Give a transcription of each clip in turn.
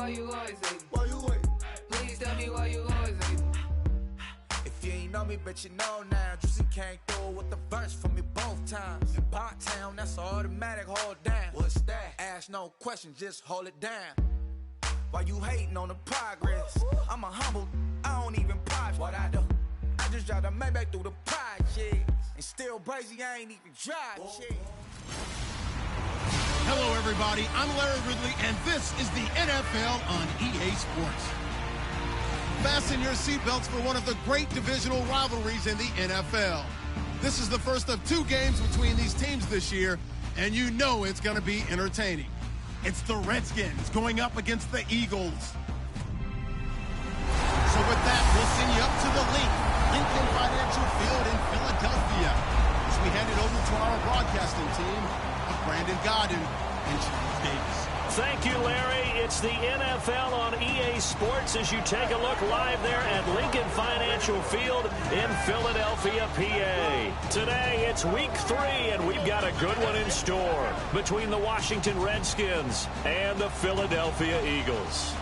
why you always hate me. Why you wait? Please tell me why you always hate me. If you ain't know me, bet you know now. Juicy came through with the verse for me both times. In Pot Town, that's automatic, hold down. What's that? Ask no question, just hold it down. Why you hating on the progress? I'm a humble, I don't even pause what I do. I just drive the Maybach through the projects. And still brazy, I ain't even drive shit. Hello, everybody. I'm Larry Ridley, and this is the NFL on EA Sports. Fasten your seatbelts for one of the great divisional rivalries in the NFL. This is the first of 2 games between these teams this year, and you know it's going to be entertaining. It's the Redskins going up against the Eagles. So with that, we'll send you up to the Lincoln Financial Field in Philadelphia, as we hand it over to our broadcasting team of Brandon Godden and Charles Davis. Thank you, Larry. It's the NFL on EA Sports as you take a look live there at Lincoln Financial Field in Philadelphia, PA. Today, it's week 3, and we've got a good one in store between the Washington Redskins and the Philadelphia Eagles.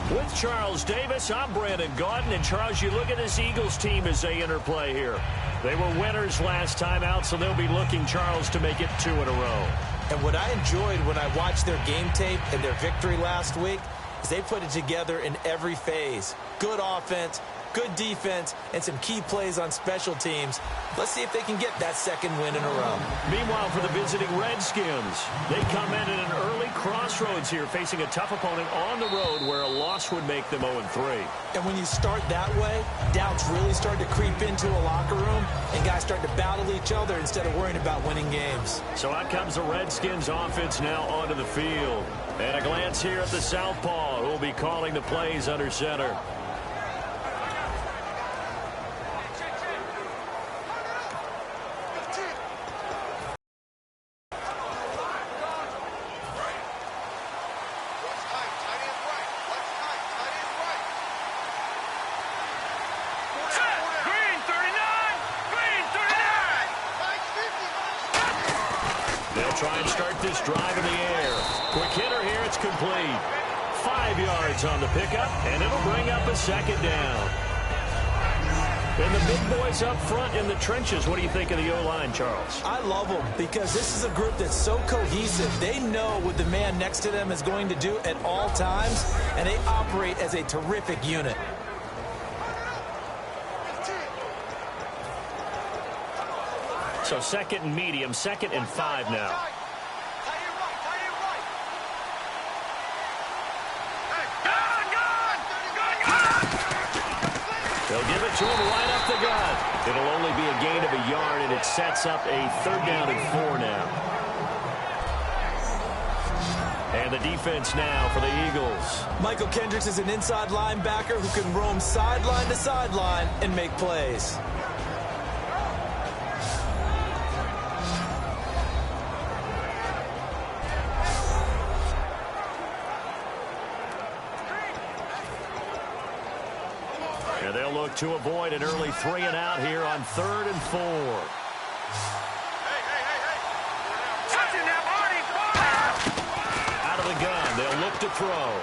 With Charles Davis, I'm Brandon Gaudin. And, Charles, you look at this Eagles team as they interplay here. They were winners last time out, so they'll be looking, Charles, to make it 2 in a row. And what I enjoyed when I watched their game tape and their victory last week is they put it together in every phase. Good offense, good defense, and some key plays on special teams. Let's see if they can get that 2nd win in a row. Meanwhile, for the visiting Redskins, they come in at an early crossroads here, facing a tough opponent on the road where a loss would make them 0-3. And when you start that way, doubts really start to creep into a locker room, and guys start to battle each other instead of worrying about winning games. So out comes the Redskins offense now onto the field. And a glance here at the southpaw, who will be calling the plays under center. Try and start this drive in the air. Quick hitter here, it's complete. 5 yards on the pickup, and it'll bring up a 2nd down. And the big boys up front in the trenches, what do you think of the O-line, Charles? I love them because this is a group that's so cohesive. They know what the man next to them is going to do at all times, and they operate as a terrific unit. So 2nd and medium, 2nd and 5 now. They'll give it to him right up the gut. It'll only be a gain of a yard, and it sets up a 3rd down and 4 now. And the defense now for the Eagles. Michael Kendricks is an inside linebacker who can roam sideline to sideline and make plays. And they'll look to avoid an early 3 and out here on 3rd and 4. Out of the gun, they'll look to throw.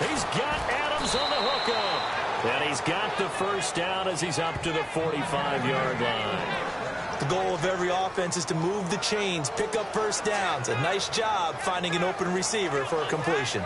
He's got Adams on the hookup. And he's got the 1st down as he's up to the 45-yard line. The goal of every offense is to move the chains, pick up 1st downs. A nice job finding an open receiver for a completion.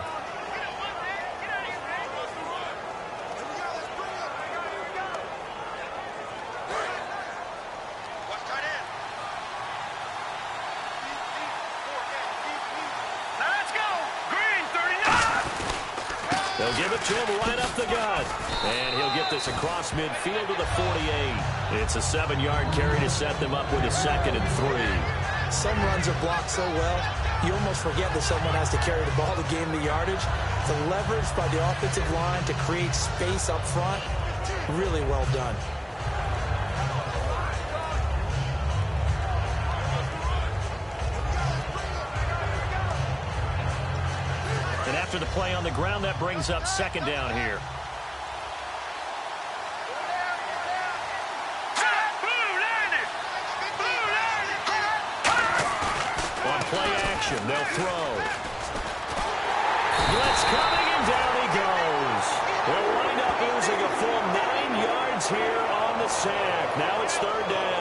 They'll give it to him right up the gut. And he'll get this across midfield to the 48. It's a 7-yard carry to set them up with a 2nd and 3. Some runs are blocked so well, you almost forget that someone has to carry the ball to gain the yardage. The leverage by the offensive line to create space up front, really well done. And after the play on the ground, that brings up 2nd down here. On play action, they'll throw. Blitz coverage. here on the sack. Now it's third down.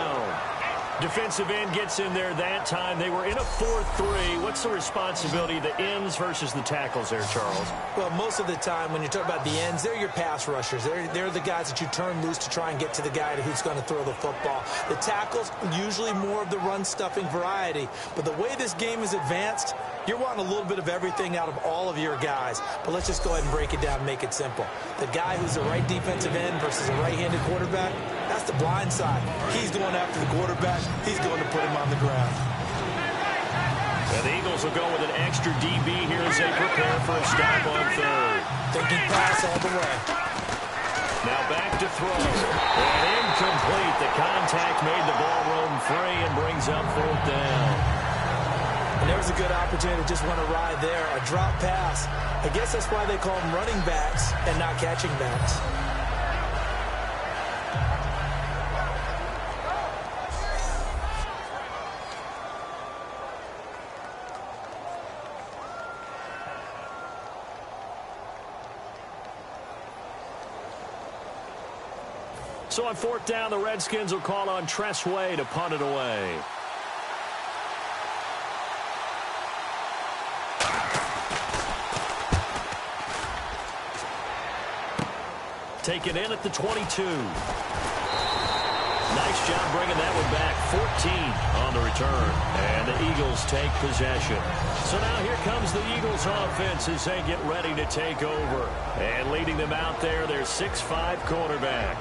Defensive end gets in there that time. They were in a 4-3. What's the responsibility of the ends versus the tackles there, Charles? Well, most of the time when you talk about the ends, they're your pass rushers. They're the guys that you turn loose to try and get to the guy who's going to throw the football. The tackles, usually more of the run-stuffing variety. But the way this game is advanced, you're wanting a little bit of everything out of all of your guys. But let's just go ahead and break it down and make it simple. The guy who's the right defensive end versus a right-handed quarterback, that's the blind side. He's going after the quarterback. He's going to put him on the ground. And the Eagles will go with an extra DB here as they prepare for a stop on third. Thinking pass all the way. Now back to throw. And incomplete. The contact made the ball roam free and brings up fourth down. And there was a good opportunity to just want to ride there. A drop pass. I guess that's why they call them running backs and not catching backs. So on fourth down, the Redskins will call on Tressway to punt it away. Taken in at the 22. Nice job bringing that one back. 14 on the return. And the Eagles take possession. So now here comes the Eagles offense as they get ready to take over. And leading them out there, their 6'5" quarterback.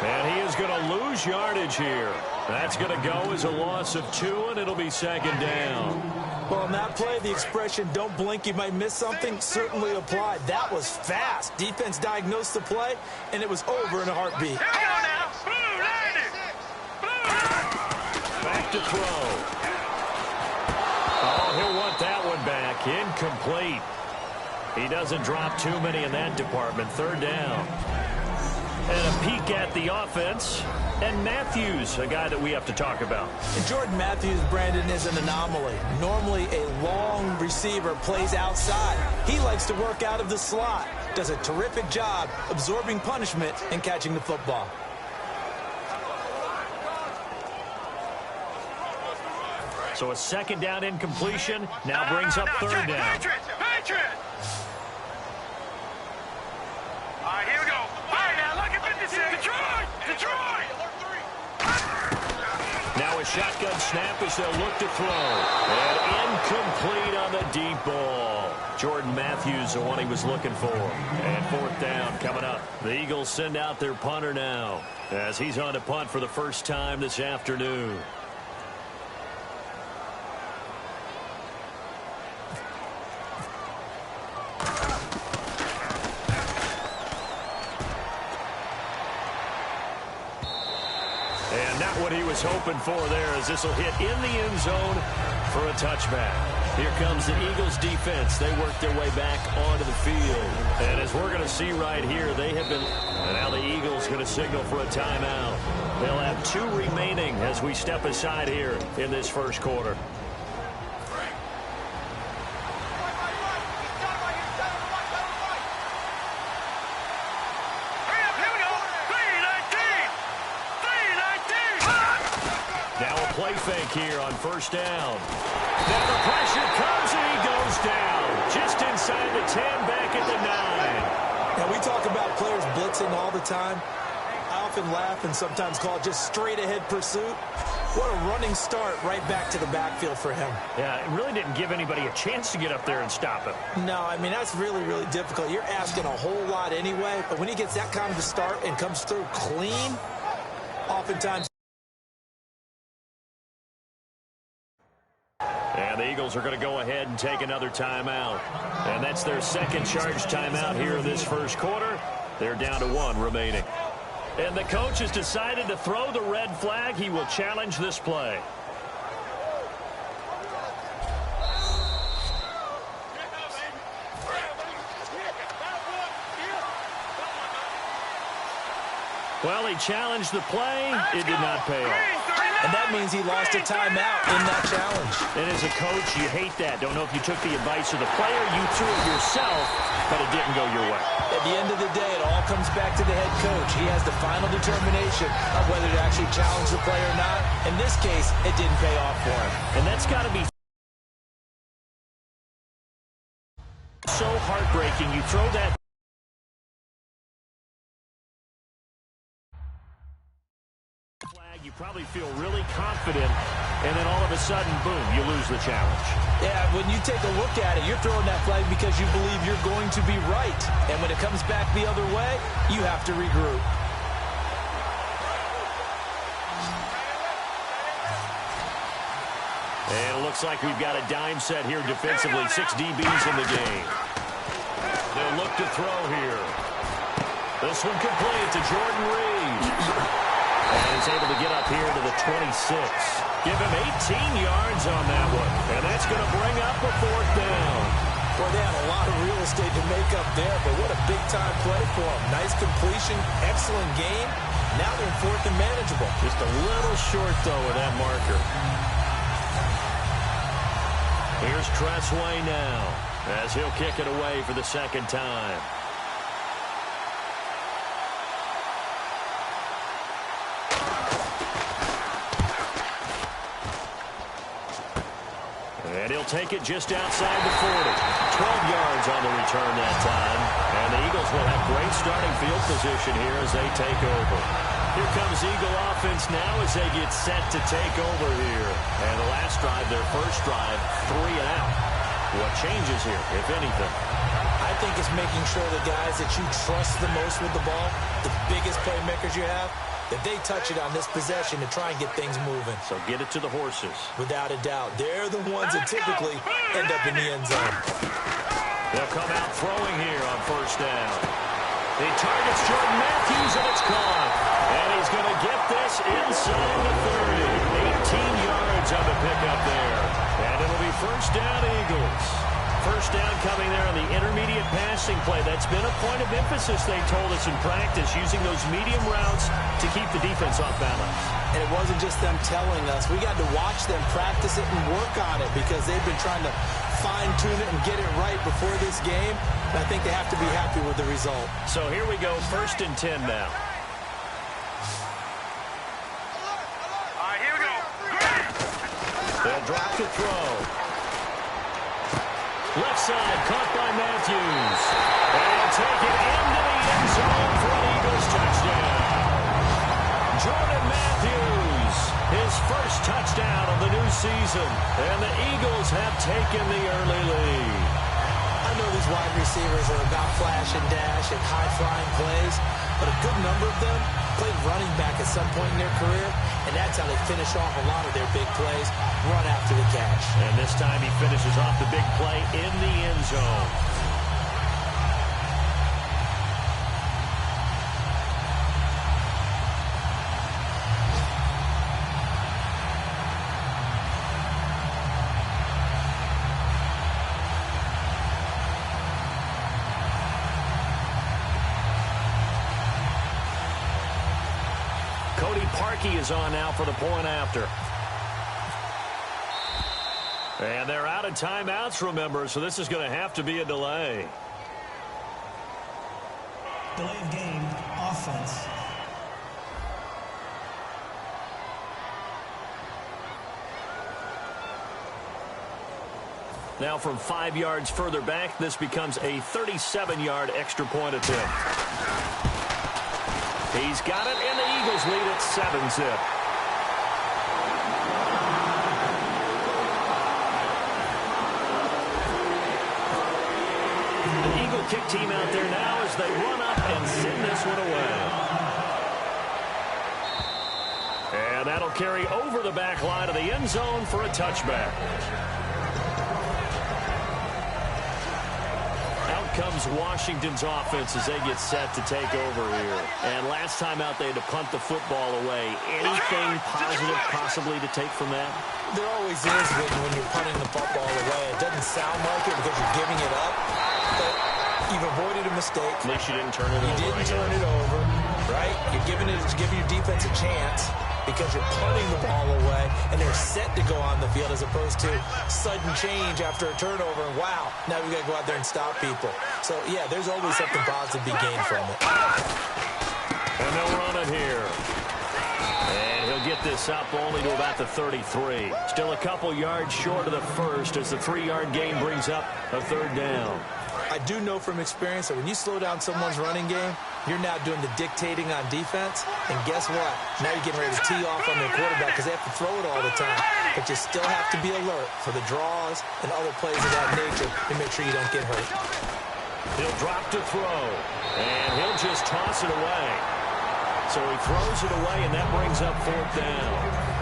And he is going to lose yardage here. That's going to go as a loss of 2, and it'll be second down. Well, on that play, the expression, don't blink, you might miss something, certainly applied. That was fast. Defense diagnosed the play, and it was over in a heartbeat. Back to throw. Oh, he'll want that one back. Incomplete. He doesn't drop too many in that department. Third down. And a peek at the offense. And Matthews, a guy that we have to talk about. And Jordan Matthews, Brandon, is an anomaly. Normally, a long receiver plays outside. He likes to work out of the slot. Does a terrific job absorbing punishment and catching the football. So a second down incompletion now brings up third down. Patriots! All right, here we go. All right, now look at 56. Detroit! Now a shotgun snap as they'll look to throw. And incomplete on the deep ball. Jordan Matthews, the one he was looking for. And fourth down coming up. The Eagles send out their punter now as he's on to punt for the first time this afternoon. And not what he was hoping for there, as this will hit in the end zone for a touchback. Here comes the Eagles defense. They work their way back onto the field. And as we're going to see right here, they have been... And now the Eagles going to signal for a timeout. They'll have 2 remaining as we step aside here in this first quarter. Fake here on first down. Now the pressure comes and he goes down. Just inside the 10, back at the 9. Now we talk about players blitzing all the time. I often laugh and sometimes call it just straight ahead pursuit. What a running start right back to the backfield for him. Yeah, it really didn't give anybody a chance to get up there and stop him. No, I mean, that's really, really difficult. You're asking a whole lot anyway, but when he gets that kind of a start and comes through clean, oftentimes... And the Eagles are going to go ahead and take another timeout. And that's their second charge timeout here in this first quarter. They're down to 1 remaining. And the coach has decided to throw the red flag. He will challenge this play. Well, he challenged the play. It did not pay off. And that means he lost a timeout in that challenge. And as a coach, you hate that. Don't know if you took the advice of the player. You threw it yourself, but it didn't go your way. At the end of the day, it all comes back to the head coach. He has the final determination of whether to actually challenge the play or not. In this case, it didn't pay off for him. And that's got to be so heartbreaking. You throw that. You probably feel really confident, and then all of a sudden, boom, you lose the challenge. Yeah, when you take a look at it, you're throwing that flag because you believe you're going to be right. And when it comes back the other way, you have to regroup. And it looks like we've got a dime set here defensively. 6 DBs in the game. They'll look to throw here. This one complete to Jordan Reed. And he's able to get up here to the 26. Give him 18 yards on that one. And that's going to bring up a 4th down. Boy, they had a lot of real estate to make up there, but what a big-time play for them. Nice completion, excellent game. Now they're in 4th and manageable. Just a little short, though, of that marker. Here's Tressway now, as he'll kick it away for the 2nd time. And he'll take it just outside the 40. 12 yards on the return that time. And the Eagles will have great starting field position here as they take over. Here comes Eagle offense now as they get set to take over here. And the last drive, their first drive, 3 and out. What changes here, if anything? I think it's making sure the guys that you trust the most with the ball, the biggest playmakers you have, that they touch it on this possession to try and get things moving. So get it to the horses. Without a doubt. They're the ones that typically end up in the end zone. They'll come out throwing here on first down. He targets Jordan Matthews, and it's caught. And he's going to get this inside the 30. 18 yards on the pickup there. And it'll be first down, Eagles. First down coming there on the intermediate passing play. That's been a point of emphasis, they told us in practice, using those medium routes to keep the defense off balance. And it wasn't just them telling us. We got to watch them practice it and work on it because they've been trying to fine-tune it and get it right before this game. And I think they have to be happy with the result. So here we go, 1st and 10 now. All right, here we go. They'll drop to throw. Left side, caught by Matthews. And he'll take it into the end zone for an Eagles touchdown. Jordan Matthews, his first touchdown of the new season. And the Eagles have taken the early lead. I know these wide receivers are about flash and dash and high-flying plays, but a good number of them played running back at some point in their career, and that's how they finish off a lot of their big plays, run after the catch. And this time he finishes off the big play in the end zone. Cody Parkey is on now for the point after. And they're out of timeouts, remember, so this is going to have to be a delay. Delay of game, offense. Now from 5 yards further back, this becomes a 37-yard extra point attempt. He's got it, and the Eagles lead at 7-zip. The Eagle kick team out there now as they run up and send this one away. And that'll carry over the back line of the end zone for a touchback. Comes Washington's offense as they get set to take over here. And last time out, they had to punt the football away. Anything positive possibly to take from that? There always is when you're punting the football away. It doesn't sound like it because you're giving it up, but you've avoided a mistake. At least you didn't turn it over. You didn't turn it over, right? You're giving your defense a chance because you're punting the ball away, and they're set to go on the field as opposed to sudden change after a turnover. And wow, now we've got to go out there and stop people. So, yeah, there's always something positive to be gained from it. And they'll run it here. And he'll get this up only to about the 33. Still a couple yards short of the first as the 3-yard gain brings up a third down. I do know from experience that when you slow down someone's running game, you're now doing the dictating on defense. And guess what? Now you're getting ready to tee off on their quarterback because they have to throw it all the time. But you still have to be alert for the draws and other plays of that nature to make sure you don't get hurt. He'll drop to throw, and he'll just toss it away. So he throws it away, and that brings up fourth down.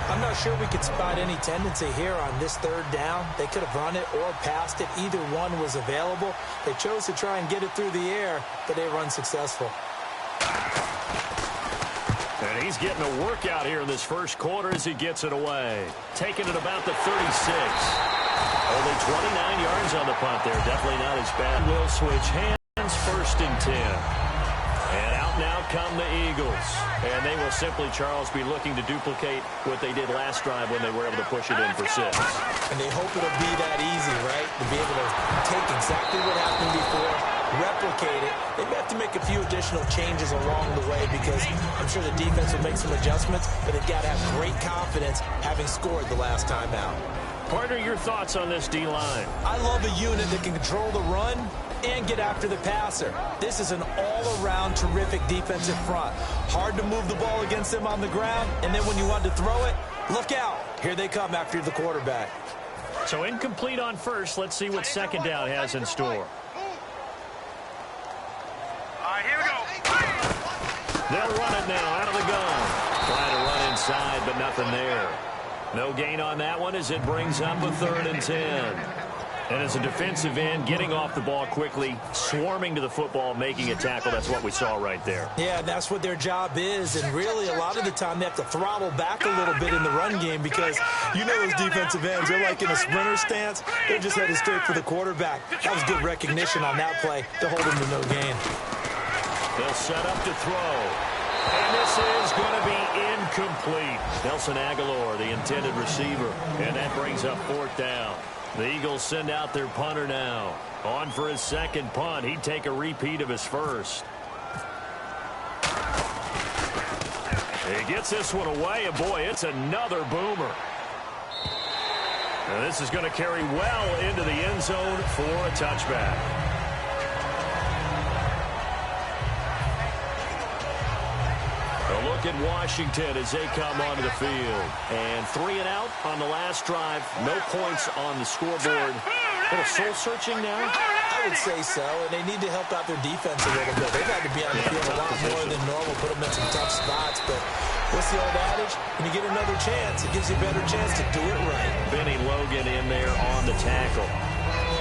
I'm not sure we could spot any tendency here on this third down. They could have run it or passed it. Either one was available. They chose to try and get it through the air, but they were unsuccessful. And he's getting a workout here in this first quarter as he gets it away. Taking it about the 36. Only 29 yards on the punt there. Definitely not as bad. Will switch hands, first and 10. And out now come the Eagles. And they will simply, Charles, be looking to duplicate what they did last drive when they were able to push it in for 6. And they hope it'll be that easy, right? To be able to take exactly what happened before, replicate it. They may have to make a few additional changes along the way because I'm sure the defense will make some adjustments, but they've got to have great confidence having scored the last time out. Partner, your thoughts on this D-line? I love a unit that can control the run and get after the passer. This is an all-around terrific defensive front. Hard to move the ball against them on the ground, and then when you want to throw it, look out. Here they come after the quarterback. So incomplete on first. Let's see what second down has in store. All right, here we go. They'll run it now out of the gun. Trying to run inside, but nothing there. No gain on that one as it brings up a 3rd and 10. And as a defensive end, getting off the ball quickly, swarming to the football, making a tackle, that's what we saw right there. Yeah, that's what their job is. And really, a lot of the time, they have to throttle back a little bit in the run game because you know those defensive ends, they're like in a sprinter stance. They're just headed straight for the quarterback. That was good recognition on that play to hold him to no gain. They'll set up to throw. And this is going to be incomplete. Nelson Aguilar, the intended receiver. And that brings up 4th down. The Eagles send out their punter now. On for his second punt. He'd take a repeat of his first. He gets this one away, and boy, it's another boomer. And this is going to carry well into the end zone for a touchback. A look at Washington as they come onto the field. And 3 and out on the last drive. No points on the scoreboard. A little soul-searching now? I would say so, and they need to help out their defense a little bit. They've had to be on the field a lot more than normal, put them in some tough spots. But what's the old adage? When you get another chance, it gives you a better chance to do it right. Benny Logan in there on the tackle.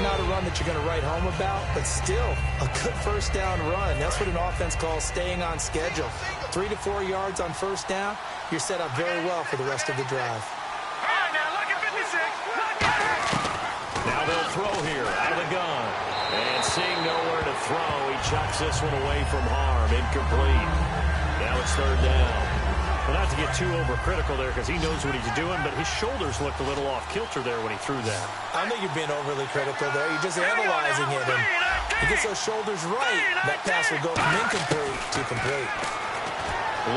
Not a run that you're going to write home about, but still a good first down run. That's what an offense calls staying on schedule. 3 to 4 yards on first down, you're set up very well for the rest of the drive. All right, now look at 56. Look at it. Now they'll throw here out of the gun. And seeing nowhere to throw, he chucks this one away from harm. Incomplete. Now it's third down. Well, not to get too overcritical there because he knows what he's doing, but his shoulders looked a little off kilter there when he threw that. I don't think you're being overly critical there. You're just analyzing it, and he gets those shoulders right. That pass will go from incomplete to complete.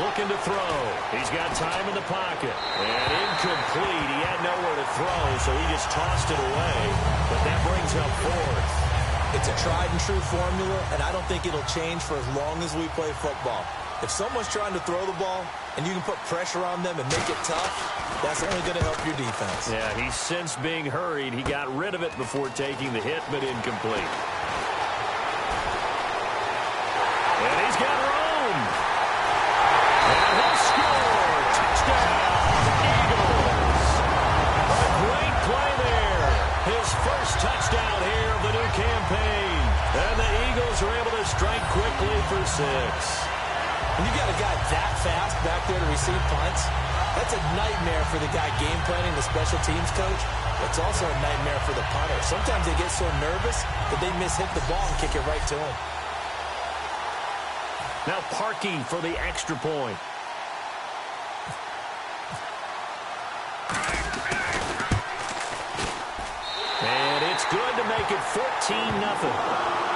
Looking to throw. He's got time in the pocket. And incomplete. He had nowhere to throw, so he just tossed it away. But that brings up fourth. It's a tried-and-true formula, and I don't think it'll change for as long as we play football. If someone's trying to throw the ball and you can put pressure on them and make it tough, that's only going to help your defense. Yeah, he's since being hurried. He got rid of it before taking the hit, but incomplete. And he's got room. And he'll score. Touchdown, Eagles. A great play there. His first touchdown here of the new campaign. And the Eagles are able to strike quickly for 6. When you got a guy that fast back there to receive punts, that's a nightmare for the guy game planning, the special teams coach. It's also a nightmare for the punter. Sometimes they get so nervous that they mishit the ball and kick it right to him. Now parking for the extra point. And it's good to make it 14-0.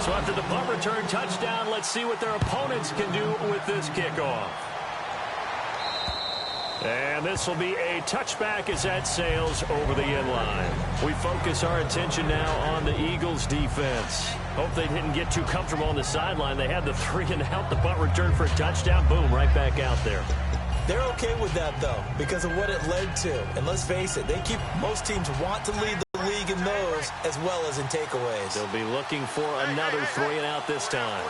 So after the punt return touchdown, let's see what their opponents can do with this kickoff. And this will be a touchback as that sails over the end line. We focus our attention now on the Eagles' defense. Hope they didn't get too comfortable on the sideline. They had the 3-and-out, the punt return for a touchdown. Boom, right back out there. They're okay with that, though, because of what it led to. And let's face it, most teams want to lead the league in those as well as in takeaways. They'll be looking for another 3-and-out this time.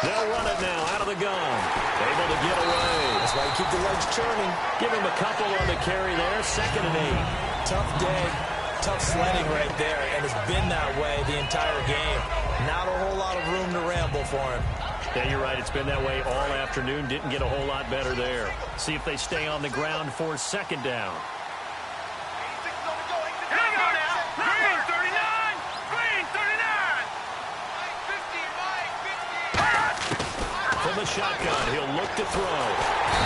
They'll run it now out of the gun. Able to get away. That's why you keep the legs churning. Give him a couple on the carry there. 2nd and 8. Tough day. Tough sledding right there, and it's been that way the entire game. Not a whole lot of room to ramble for him. Yeah, you're right. It's been that way all afternoon. Didn't get a whole lot better there. See if they stay on the ground for 2nd down. Green 39! Green 39! From the shotgun, he'll look to throw.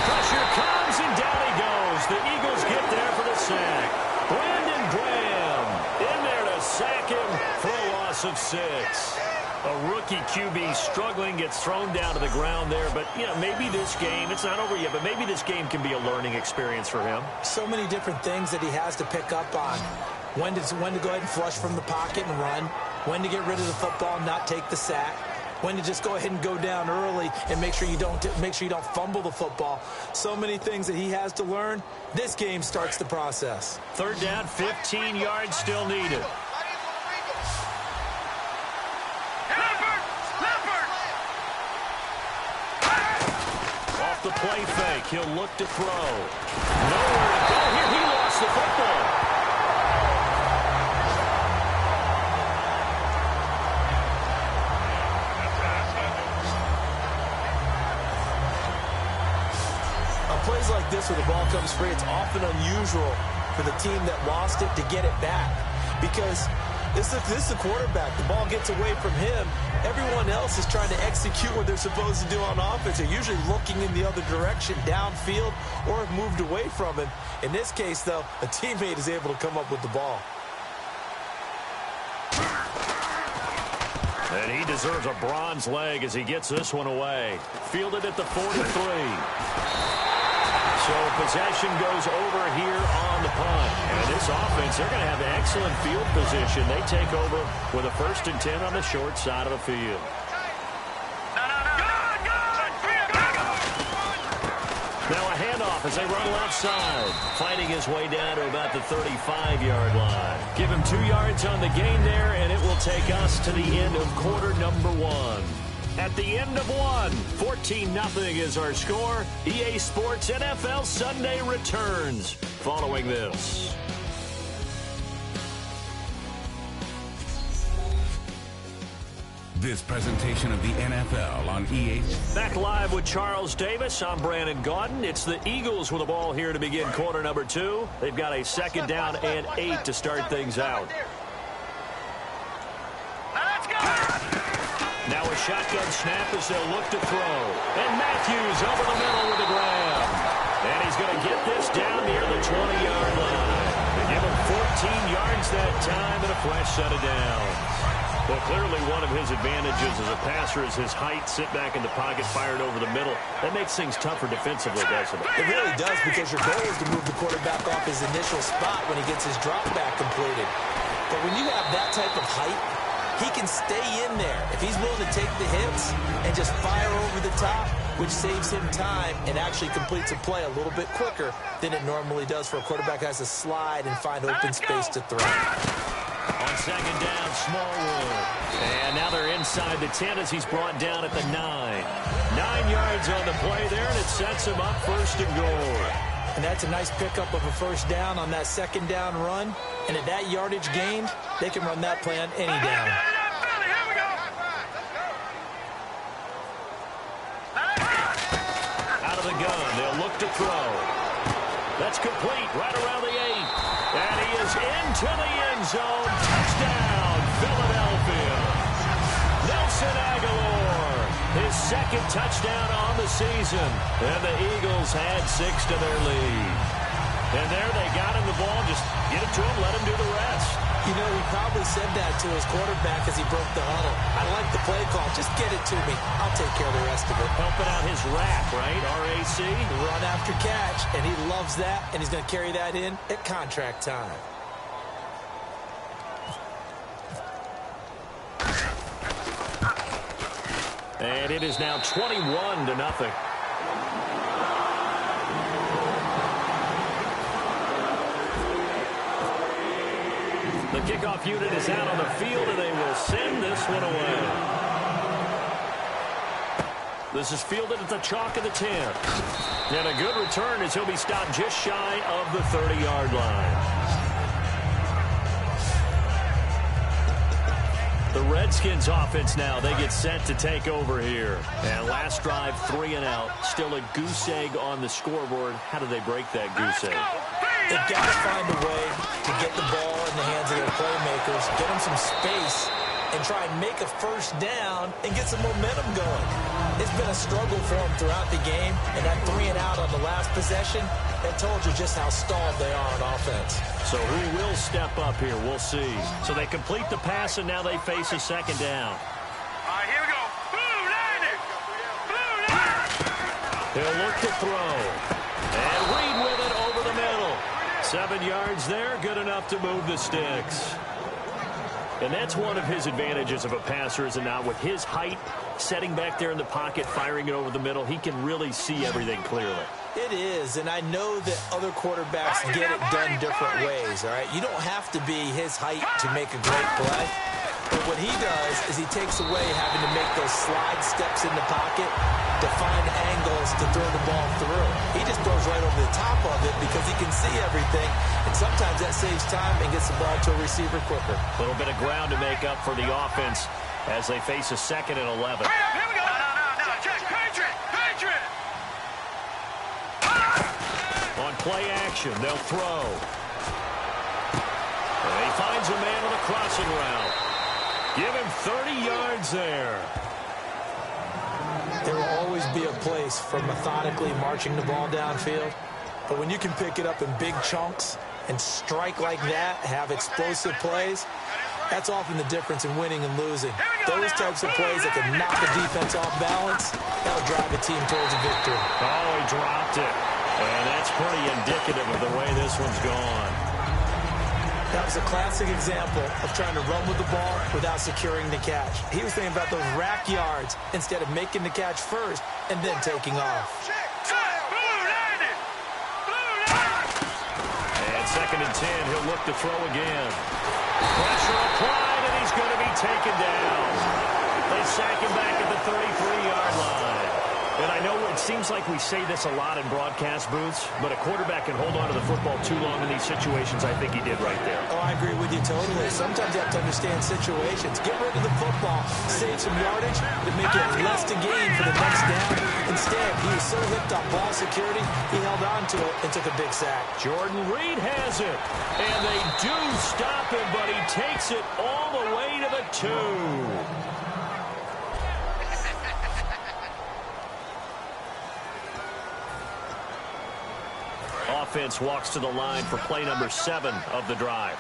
Pressure comes, and down he goes. The Eagles get there for the sack. Brandon Graham in there to sack him for a loss of 6. A rookie QB struggling, gets thrown down to the ground there. But, you know, maybe this game, it's not over yet, but maybe this game can be a learning experience for him. So many different things that he has to pick up on. When to go ahead and flush from the pocket and run. When to get rid of the football and not take the sack. When to just go ahead and go down early and make sure you don't fumble the football. So many things that he has to learn. This game starts the process. 3rd down, 15 yards still needed. Off the play fake, he'll look to throw. Nowhere to go here. He lost the football. Plays like this where the ball comes free, it's often unusual for the team that lost it to get it back because this is the quarterback. The ball gets away from him. Everyone else is trying to execute what they're supposed to do on offense. They're usually looking in the other direction, downfield, or have moved away from him. In this case, though, a teammate is able to come up with the ball. And he deserves a bronze leg as he gets this one away. Fielded at the 43. So possession goes over here on the punt. And this offense, they're going to have excellent field position. They take over with a 1st and 10 on the short side of the field. Now a handoff as they run left side. Fighting his way down to about the 35-yard line. Give him 2 yards on the gain there, and it will take us to the end of quarter number 1. At the end of 1, 14-0 is our score. EA Sports NFL Sunday returns following this. This presentation of the NFL on EA. Back live with Charles Davis. I'm Brandon Gaudin. It's the Eagles with the ball here to begin quarter number 2. They've got a second down and 8 to start things out. Let's go! Now a shotgun snap as they'll look to throw. And Matthews over the middle with a grab. And he's going to get this down near the 20-yard line. They give him 14 yards that time and a fresh set of downs. Well, clearly one of his advantages as a passer is his height, sit back in the pocket, fired over the middle. That makes things tougher defensively, doesn't it? It really does, because your goal is to move the quarterback off his initial spot when he gets his drop back completed. But when you have that type of height, he can stay in there. If he's willing to take the hits and just fire over the top, which saves him time and actually completes a play a little bit quicker than it normally does for a quarterback who has to slide and find open space to throw. On second down, Smallwood. And now they're inside the 10 as he's brought down at the 9. 9 yards on the play there, and it sets him up first and goal. And that's a nice pickup of a first down on that second down run. And at that yardage gained, they can run that play on any down. Here we go. Out of the gun, they'll look to throw. That's complete right around the 8. And he is into the end zone. Touchdown, Philadelphia. Nelson Aguilar, his second touchdown on the season. And the Eagles had 6 to their lead. And there they got him the ball. Just get it to him, let him do the rest. You know, he probably said that to his quarterback as he broke the huddle. I like the play call. Just get it to me. I'll take care of the rest of it. Helping out his RAC, right? R-A-C. Run after catch, and he loves that, and he's going to carry that in at contract time. And it is now 21-0. The kickoff unit is out on the field, and they will send this one away. This is fielded at the chalk of the 10. And a good return as he'll be stopped just shy of the 30-yard line. The Redskins offense now, they get set to take over here. And last drive, 3 and out. Still a goose egg on the scoreboard. How do they break that goose egg? They've got to find a way to get the ball in the hands of their playmakers, get them some space, and try and make a first down and get some momentum going. It's been a struggle for them throughout the game, and that 3 and out on the last possession, that told you just how stalled they are on offense. So who will step up here? We'll see. So they complete the pass, and now they face a second down. All right, here we go. Blue Lightning! Blue Lightning! He'll look to throw. And Reed with it over the middle. 7 yards there, good enough to move the sticks. And that's one of his advantages of a passer, is it not? With his height, setting back there in the pocket, firing it over the middle, he can really see everything clearly. It is, and I know that other quarterbacks get it done different ways, all right? You don't have to be his height to make a great play. But what he does is he takes away having to make those slide steps in the pocket to find angles to throw the ball through. He just throws right over the top of it because he can see everything, and sometimes that saves time and gets the ball to a receiver quicker. A little bit of ground to make up for the offense as they face a 2nd and 11. Here we go. No. Check. Patriot! Patriot! On play action, they'll throw. And he finds a man on the crossing route. Give him 30 yards there. There will always be a place for methodically marching the ball downfield. But when you can pick it up in big chunks and strike like that, have explosive plays, that's often the difference in winning and losing. Those types of plays that can knock a defense off balance, that'll drive a team towards a victory. Oh, he dropped it. And that's pretty indicative of the way this one's gone. That was a classic example of trying to run with the ball without securing the catch. He was thinking about those rack yards instead of making the catch first and then taking off. And 2nd and 10, he'll look to throw again. Pressure applied, and he's going to be taken down. They sack him back at the 33-yard line. And I know it seems seems like we say this a lot in broadcast booths, but a quarterback can hold on to the football too long in these situations. I think he did right there. Oh, I agree with you totally. Sometimes you have to understand situations. Get rid of the football, save some yardage to make it less to gain for the next down. Instead, he was so hooked on ball security, he held on to it and took a big sack. Jordan Reed has it, and they do stop him, but he takes it all the way to the 2. Offense walks to the line for play number 7 of the drive.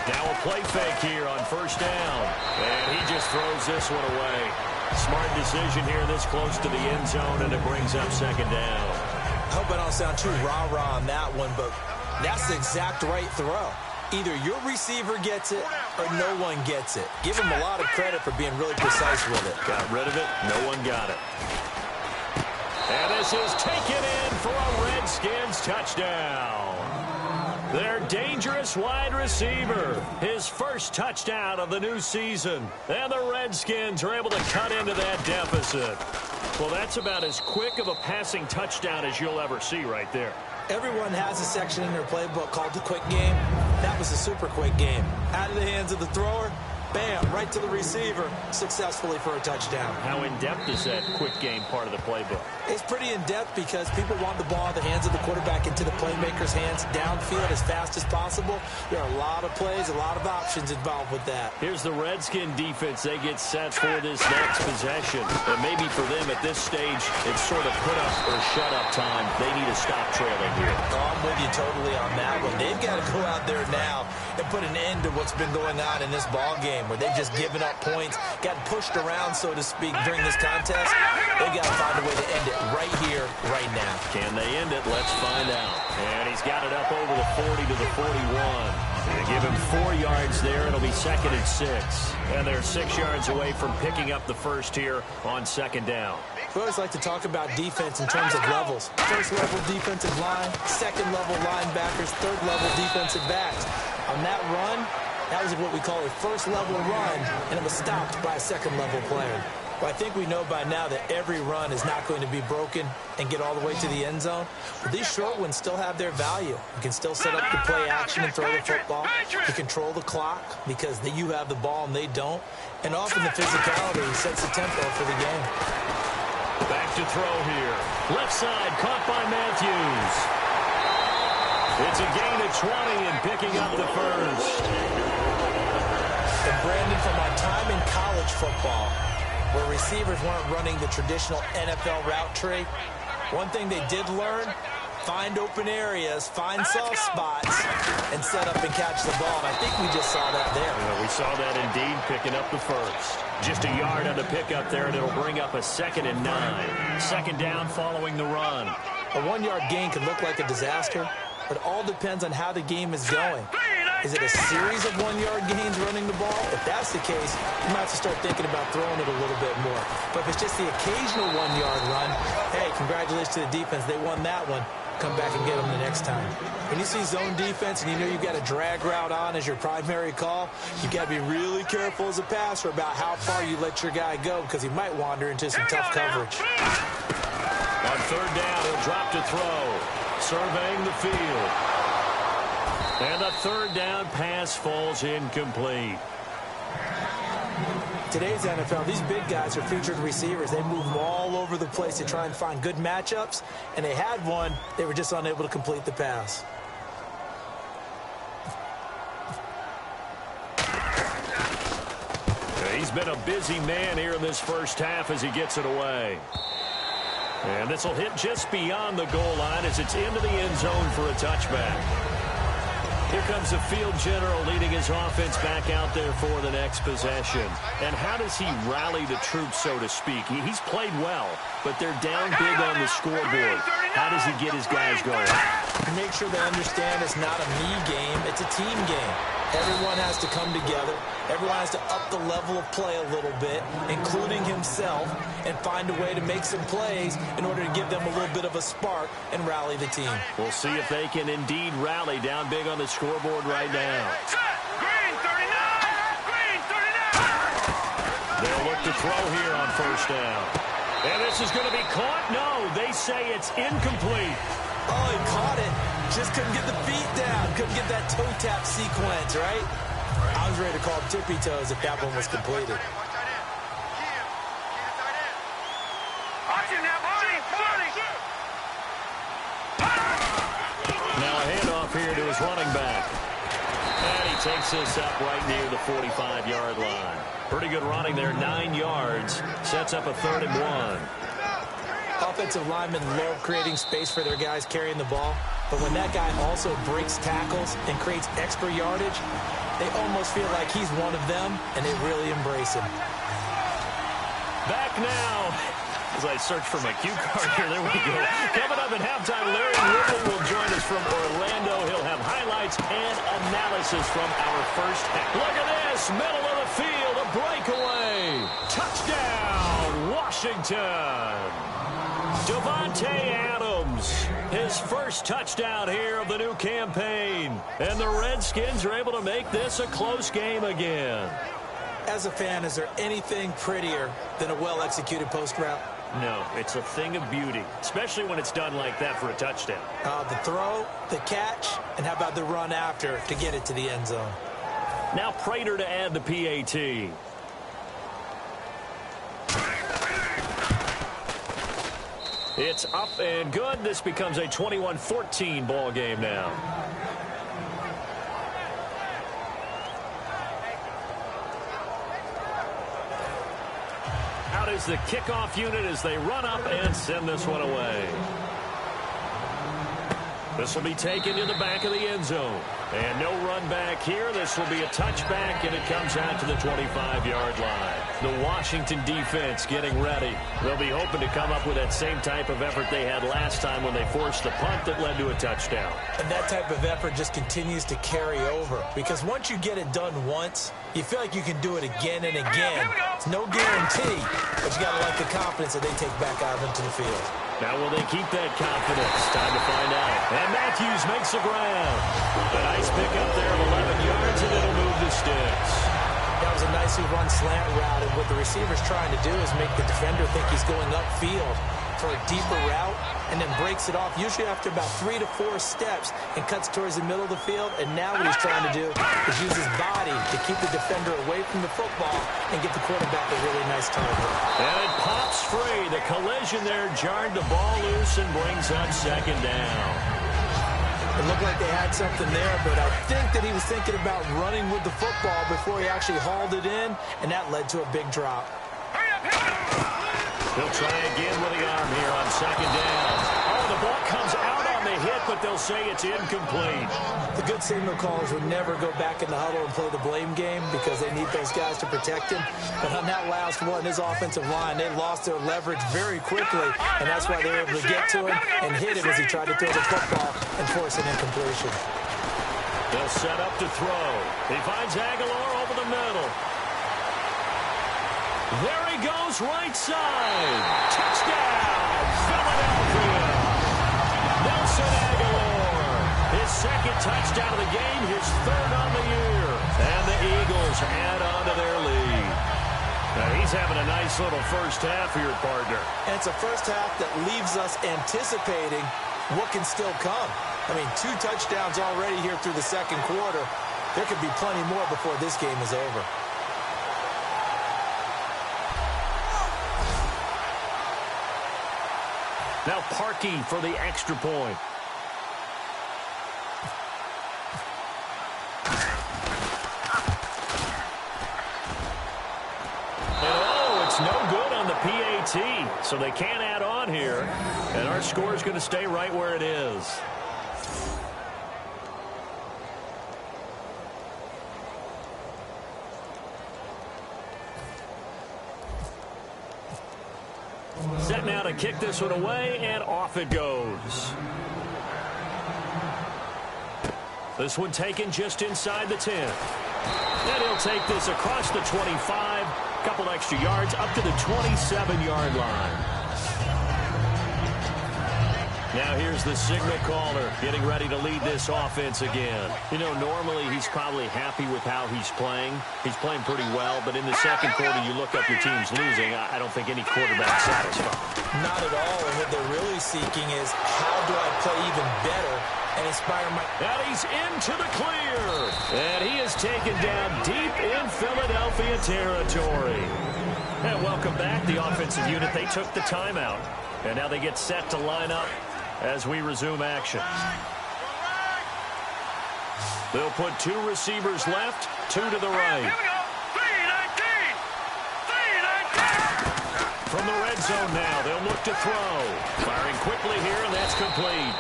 Now a play fake here on first down, and he just throws this one away. Smart decision here this close to the end zone, and it brings up second down. I hope I don't sound too rah-rah on that one, but that's the exact right throw. Either your receiver gets it or no one gets it. Give him a lot of credit for being really precise with it. Got rid of it. No one got it. And this is taken in for a Redskins touchdown. Their dangerous wide receiver. His first touchdown of the new season. And the Redskins are able to cut into that deficit. Well, that's about as quick of a passing touchdown as you'll ever see right there. Everyone has a section in their playbook called the quick game. That was a super quick game. Out of the hands of the thrower, bam, right to the receiver, successfully for a touchdown. How in-depth is that quick game part of the playbook? It's pretty in-depth because people want the ball in the hands of the quarterback into the playmaker's hands downfield as fast as possible. There are a lot of plays, a lot of options involved with that. Here's the Redskin defense. They get set for this next possession. And maybe for them at this stage, it's sort of put up or shut up time. They need to stop trailing here. Oh, I'm with you totally on that one. They've got to go out there now and put an end to what's been going on in this ball game where they've just given up points, got pushed around, so to speak, during this contest. They've got to find a way to end it right here, right now. Can they end it? Let's find out. And he's got it up over the 40 to the 41. They give him 4 yards there. It'll be 2nd and 6. And they're 6 yards away from picking up the first here on second down. We always like to talk about defense in terms of levels. First level defensive line, second level linebackers, third level defensive backs. On that run, that was what we call a first level run, and it was stopped by a second level player. Well, I think we know by now that every run is not going to be broken and get all the way to the end zone. But these short ones still have their value. You can still set up the play action and throw the football. You control the clock because you have the ball and they don't. And often the physicality sets the tempo for the game. Back to throw here. Left side, caught by Matthews. It's a gain of 20 and picking up the first. And Brandon, from my time in college football, where receivers weren't running the traditional NFL route tree, one thing they did learn, find open areas, find soft spots, and set up and catch the ball. And I think we just saw that there. Yeah, we saw that indeed, picking up the first. Just a yard on the pickup there, and it'll bring up a 2nd and 9. Second down following the run. A 1-yard gain can look like a disaster, but it all depends on how the game is going. Is it a series of 1-yard gains running the ball? If that's the case, you might have to start thinking about throwing it a little bit more. But if it's just the occasional 1-yard run, hey, congratulations to the defense. They won that one. Come back and get them the next time. When you see zone defense and you know you've got a drag route on as your primary call, you've got to be really careful as a passer about how far you let your guy go because he might wander into some tough coverage. On third down, he'll drop to throw. Surveying the field. And the third down pass falls incomplete. Today's NFL, these big guys are featured receivers. They move all over the place to try and find good matchups, and they had one. They were just unable to complete the pass. He's been a busy man here in this first half as he gets it away. And this will hit just beyond the goal line as it's into the end zone for a touchback. Here comes the field general leading his offense back out there for the next possession. And how does he rally the troops, so to speak? He's played well, but they're down big on the scoreboard. How does he get his guys going? Make sure they understand it's not a me game, it's a team game. Everyone has to come together. Everyone has to up the level of play a little bit, including himself, and find a way to make some plays in order to give them a little bit of a spark and rally the team. We'll see if they can indeed rally down big on the scoreboard right now. Green 39. to throw here on first down. And this is going to be caught. No, they say it's incomplete. Oh, he caught it. Just couldn't get the feet down. Couldn't get that toe tap sequence, right? I was ready to call tippy toes if that one was completed. Now a handoff here to his running back. And he takes this up right near the 45-yard line. Pretty good running there, 9 yards. Sets up a 3rd and 1. Offensive linemen love creating space for their guys carrying the ball. But when that guy also breaks tackles and creates extra yardage, they almost feel like he's one of them, and they really embrace him. Back now. As I search for my cue card here, there we go. Coming up at halftime, Larry Ridley will join us from Orlando. He'll have highlights and analysis from our first half. Look at this, middle of the field, a breakaway. Touchdown, Washington. Davante Adams, his first touchdown here of the new campaign. And the Redskins are able to make this a close game again. As a fan, is there anything prettier than a well-executed post route? No, it's a thing of beauty, especially when it's done like that for a touchdown. The throw, the catch, and how about the run after to get it to the end zone? Now Prater to add the PAT. It's up and good. This becomes a 21-14 ball game now. Out is the kickoff unit as they run up and send this one away. This will be taken to the back of the end zone. And no run back here. This will be a touchback, and it comes out to the 25-yard line. The Washington defense getting ready. They'll be hoping to come up with that same type of effort they had last time when they forced the punt that led to a touchdown. And that type of effort just continues to carry over. Because once you get it done once, you feel like you can do it again and again. It's no guarantee, but you got to like the confidence that they take back out into the field. Now will they keep that confidence? Time to find out. And Matthews makes the ground. A nice pick up there of 11 yards, and it'll move the sticks. That was a nicely run slant route, and what the receiver's trying to do is make the defender think he's going upfield for a deeper route, and then breaks it off, usually after about 3 to 4 steps, and cuts towards the middle of the field. And now what he's trying to do is use his body to keep the defender away from the football and get the quarterback a really nice target. And it pops free. The collision there jarred the ball loose and brings up 2nd down. It looked like they had something there, but I think that he was thinking about running with the football before he actually hauled it in, and that led to a big drop. He'll try again with the arm here on 2nd down. Oh, the ball comes out on the hit, but they'll say it's incomplete. The good signal callers would never go back in the huddle and play the blame game because they need those guys to protect him. But on that last one, his offensive line, they lost their leverage very quickly, and that's why they were able to get to him and hit him as he tried to throw the football and force an incompletion. They'll set up to throw. He finds Aguilar over the middle. There he goes, right side. Touchdown, Philadelphia. Nelson Aguilar. His 2nd touchdown of the game, his 3rd on the year. And the Eagles add on to their lead. Now he's having a nice little first half for your partner. And it's a first half that leaves us anticipating what can still come. I mean, 2 touchdowns already here through the 2nd quarter. There could be plenty more before this game is over. Now Parkey for the extra point. And oh, it's no good on the PAT. So they can't add on here. And our score is going to stay right where it is. Set now to kick this one away, and off it goes. This one taken just inside the 10. And he'll take this across the 25, couple extra yards, up to the 27-yard line. Now here's the signal caller getting ready to lead this offense again. You know, normally he's probably happy with how he's playing. He's playing pretty well, but in the second quarter, you look up your team's losing. I don't think any quarterback's satisfied. Not at all. And what they're really seeking is, how do I play even better and inspire my... And he's into the clear. And he is taken down deep in Philadelphia territory. And welcome back, the offensive unit. They took the timeout. And now they get set to line up as we resume action. They'll put 2 receivers left, 2 to the right. Here we go. 3-19. 3-19. From the red zone now, they'll look to throw. Firing quickly here, and that's complete.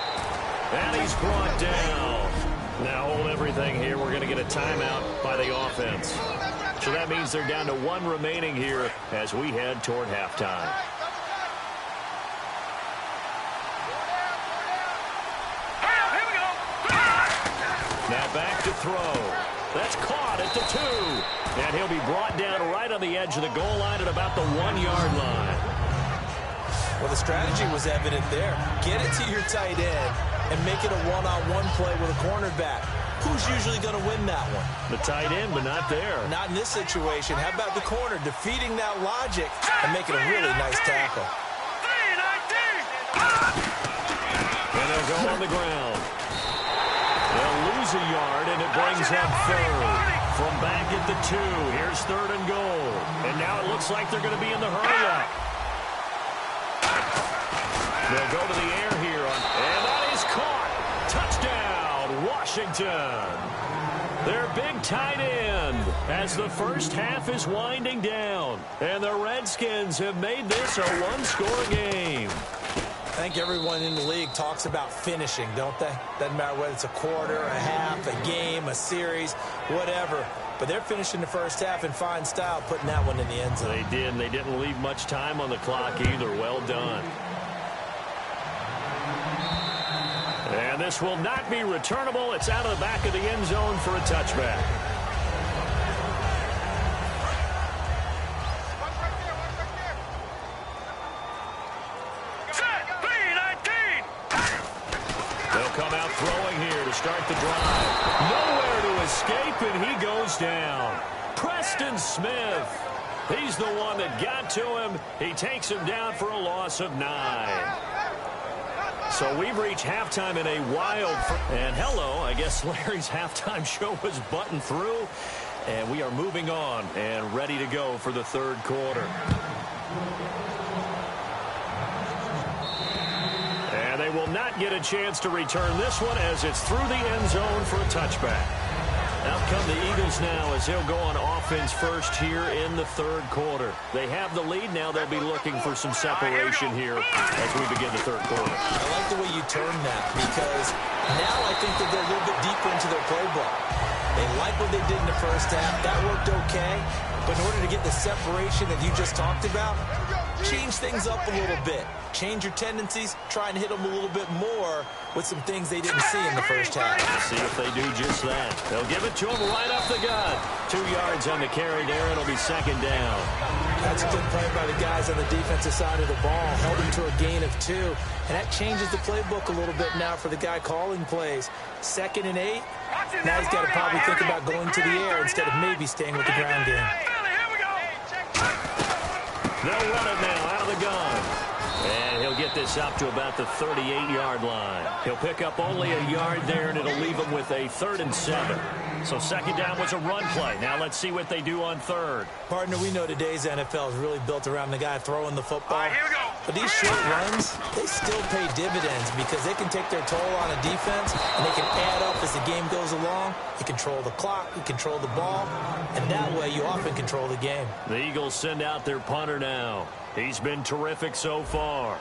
And he's brought down. Now hold everything here. We're going to get a timeout by the offense. So that means they're down to 1 remaining here as we head toward halftime. Now back to throw. That's caught at the 2. And he'll be brought down right on the edge of the goal line at about the 1-yard line. Well, the strategy was evident there. Get it to your tight end and make it a one-on-one play with a cornerback. Who's usually going to win that one? The tight end, but not there. Not in this situation. How about the corner defeating that logic and making a really nice tackle? 3-19. And they'll go on the ground. They'll lose a yard, and it brings up 3rd. From back at the 2, here's 3rd and goal. And now it looks like they're going to be in the hurry-up. They'll go to the air here, and that is caught. Touchdown, Washington. Their big tight end as the first half is winding down. And the Redskins have made this a 1-score game. I think everyone in the league talks about finishing, don't they? Doesn't matter whether it's a quarter, a half, a game, a series, whatever. But they're finishing the first half in fine style, putting that one in the end zone. They did, and they didn't leave much time on the clock either. Well done. And this will not be returnable. It's out of the back of the end zone for a touchback. Start the drive. Nowhere to escape, and he goes down. Preston Smith. He's the one that got to him. He takes him down for a loss of 9. So we've reached halftime in a wild... And hello, I guess Larry's halftime show was buttoned through. And we are moving on and ready to go for the 3rd quarter. And they will not get a chance to return this one as it's through the end zone for a touchback. Out come the Eagles now as they'll go on offense first here in the 3rd quarter. They have the lead. Now they'll be looking for some separation here as we begin the 3rd quarter. I like the way you term that, because now I think that they're a little bit deeper into their playbook. They like what they did in the first half. That worked okay. But in order to get the separation that you just talked about, change things up a little bit. Change your tendencies. Try and hit them a little bit more with some things they didn't see in the first half. See if they do just that. They'll give it to him right off the gut. 2 yards on the carry there. It'll be 2nd down. That's a good play by the guys on the defensive side of the ball. Held him to a gain of 2. And that changes the playbook a little bit now for the guy calling plays. 2nd and 8. Now he's got to probably think about going to the air instead of maybe staying with the ground game. They'll run it now out of the gun. And he'll get this up to about the 38-yard line. He'll pick up only a yard there, and it'll leave him with a 3rd and 7. So 2nd down was a run play. Now let's see what they do on 3rd. Partner, we know today's NFL is really built around the guy throwing the football. Here we go. But these short runs, they still pay dividends because they can take their toll on a defense, and they can add up as the game goes along. You control the clock, you control the ball, and that way you often control the game. The Eagles send out their punter now. He's been terrific so far.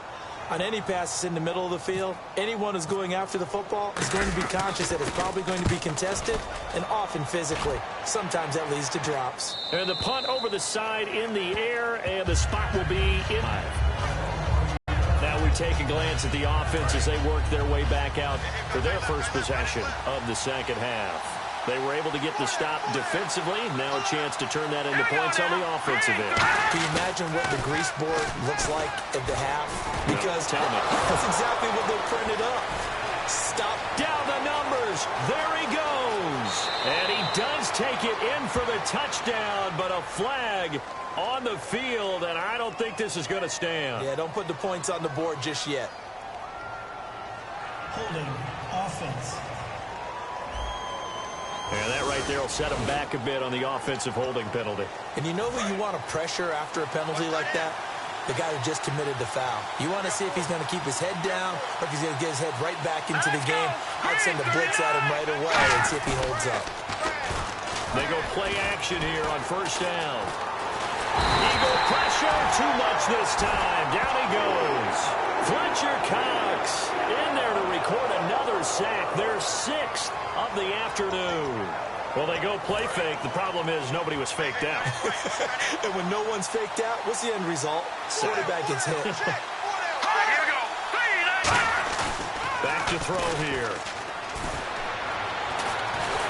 On any passes in the middle of the field, anyone who's going after the football is going to be conscious that it's probably going to be contested and often physically. Sometimes that leads to drops. And the punt over the side in the air, and the spot will be in. Now we take a glance at the offense as they work their way back out for their first possession of the 2nd half. They were able to get the stop defensively. Now a chance to turn that into points on the offensive end. Can you imagine what the grease board looks like at the half? Because tell me. that's exactly what they'll different it up. Stop. Down the numbers. There he goes. And he does take it in for the touchdown, but a flag on the field, and I don't think this is going to stand. Yeah, don't put the points on the board just yet. Holding offense. And that right there will set him back a bit on the offensive holding penalty. And you know who you want to pressure after a penalty like that? The guy who just committed the foul. You want to see if he's going to keep his head down or if he's going to get his head right back into the game. I'd send a blitz at him right away and see if he holds up. They go play action here on first down. Eagle pressure, too much this time. Down he goes. Fletcher Cox in there to record another sack. Their 6th of the afternoon. Well, they go play fake. The problem is nobody was faked out. And when no one's faked out, what's the end result? Quarterback gets hit. All right, here we go. Back to throw here.